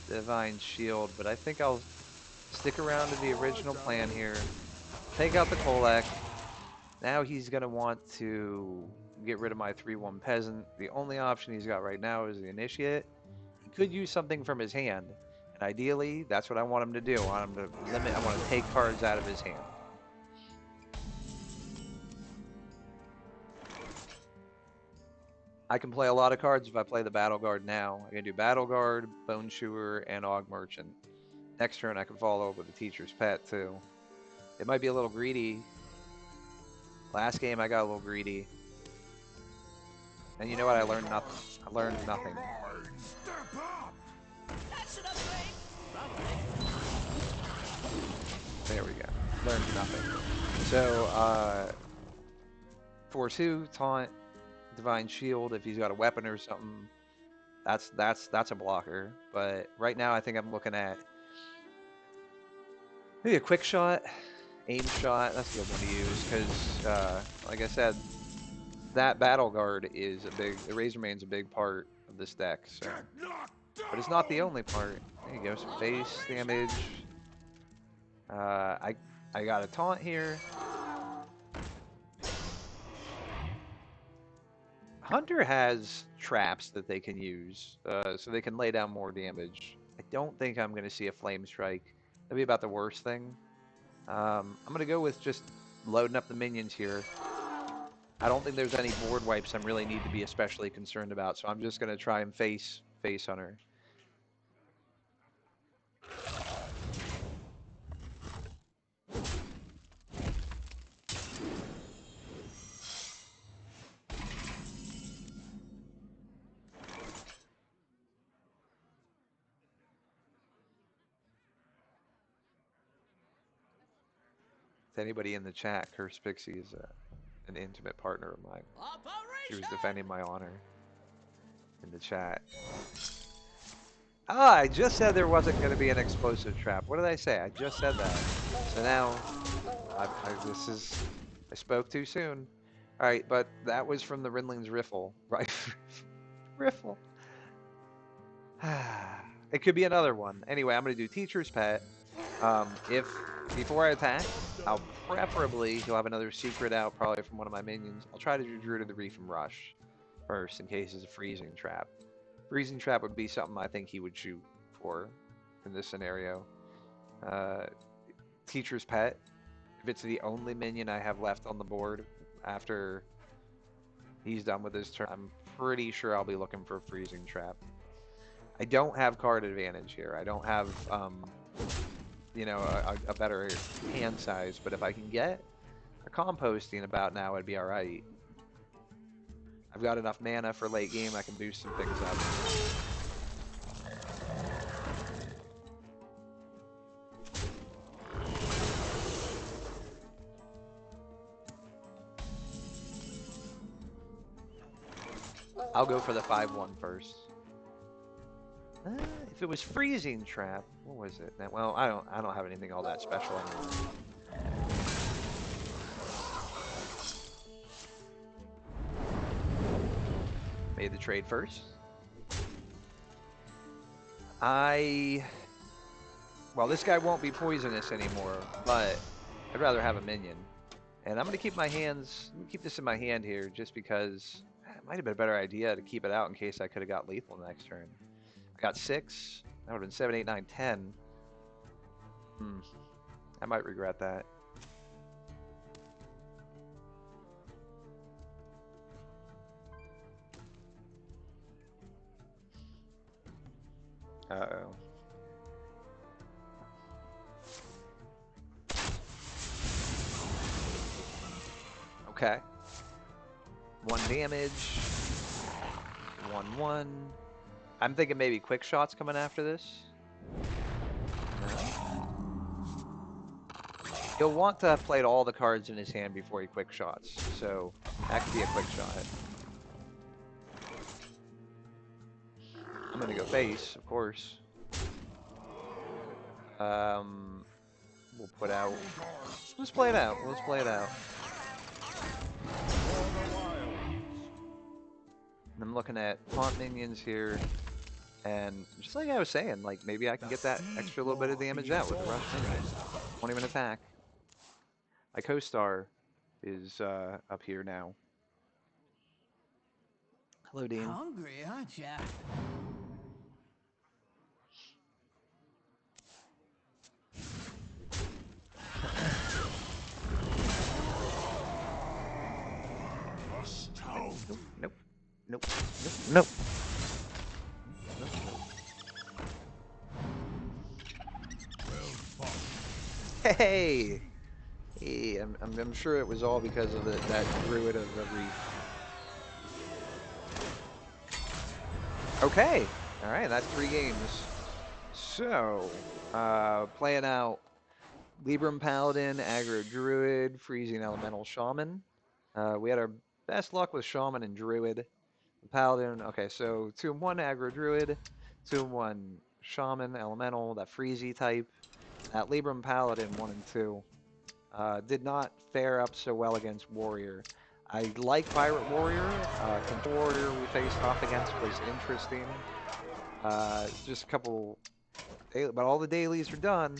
Divine Shield, but I think I'll stick around to the original plan here. Take out the Kolak. Now he's going to want to get rid of my 3/1 Peasant. The only option he's got right now is the Initiate. He could use something from his hand. And ideally, that's what I want him to do. I want him to limit, I want to take cards out of his hand. I can play a lot of cards if I play the Battle Guard now. I can do Battle Guard, Bone Chewer, and Og Merchant. Next turn I can follow up with the Teacher's Pet too. It might be a little greedy. Last game I got a little greedy. And you know what? I learned nothing. I learned nothing. Step up! That's an upgrade. There we go. Learned nothing. So, Force 2, Taunt, Divine Shield, if he's got a weapon or something, that's a blocker. But right now I think I'm looking at maybe a Quick Shot, Aim Shot. That's a good one to use because, like I said, that Battle Guard is a big, the Razormane's a big part of this deck. So, but it's not the only part. There you go, some face damage. I got a taunt here. Hunter has traps that they can use, so they can lay down more damage. I don't think I'm going to see a Flame Strike. That'd be about the worst thing. I'm going to go with just loading up the minions here. I don't think there's any board wipes I really need to be especially concerned about, so I'm just going to try and face Hunter. To anybody in the chat, Curse Pixie is an intimate partner of mine. She was defending my honor in the chat. Ah, I just said there wasn't going to be an explosive trap. What did I say? I just said that. So now, I spoke too soon. All right, but that was from the Rinling's Riffle, right? Riffle. It could be another one. Anyway, I'm going to do Teacher's Pet. If before I attack, I'll preferably, he'll have another secret out probably from one of my minions. I'll try to do Druid of the Reef and Rush first in case it's a freezing trap. Freezing trap would be something I think he would shoot for in this scenario. Teacher's Pet, if it's the only minion I have left on the board after he's done with his turn, I'm pretty sure I'll be looking for a freezing trap. I don't have card advantage here. I don't have, you know, a better hand size, but if I can get a composting about now, it'd be all right. I've got enough mana for late game. I can boost some things up. I'll go for the 5/1 first. If it was freezing trap, what was it? Well, I don't have anything all that special anymore. Made the trade first. Well, this guy won't be poisonous anymore, but I'd rather have a minion. And I'm gonna keep keep this in my hand here just because it might have been a better idea to keep it out in case I could have got lethal next turn. I got 6. That would have been 7, 8, 9, 10. I might regret that. Uh-oh. Okay. 1 damage. 1/1. I'm thinking maybe Quick Shot's coming after this. No. He'll want to have played all the cards in his hand before he Quick Shots, so that could be a Quick Shot. I'm gonna go face, of course. We'll put out. Let's play it out. Let's play it out. I'm looking at taunt minions here, and just like I was saying, like maybe I can get that extra little bit of damage out with a rush minion. Won't even attack. My co-star is up here now. Hello, Dean. Hungry, aren't ya? Nope, nope, nope, nope, nope. Hey! Hey, I'm sure it was all because of that druid of the reef. Okay, all right, that's 3 games. So, playing out Libram Paladin, Aggro Druid, Freezing Elemental Shaman. We had our best luck with Shaman and Druid. Paladin, okay, so 2-1 Aggro Druid, 2-1 Shaman Elemental, that Freezy type. That Libram Paladin 1 and 2 did not fare up so well against Warrior. I like Pirate Warrior. Control Warrior we faced off against was interesting. Just a couple, but all the dailies are done,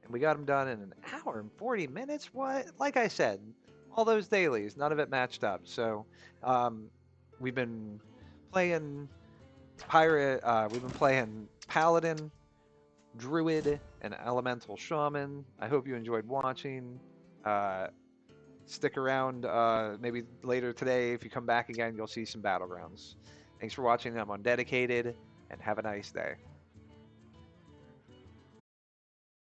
and we got them done in an hour and 40 minutes. What? Like I said, all those dailies, none of it matched up. So we've been playing Pirate. We've been playing Paladin, Druid, and Elemental Shaman. I hope you enjoyed watching. Stick around maybe later today. If you come back again, you'll see some Battlegrounds. Thanks for watching. I'm on Dedicated, and have a nice day.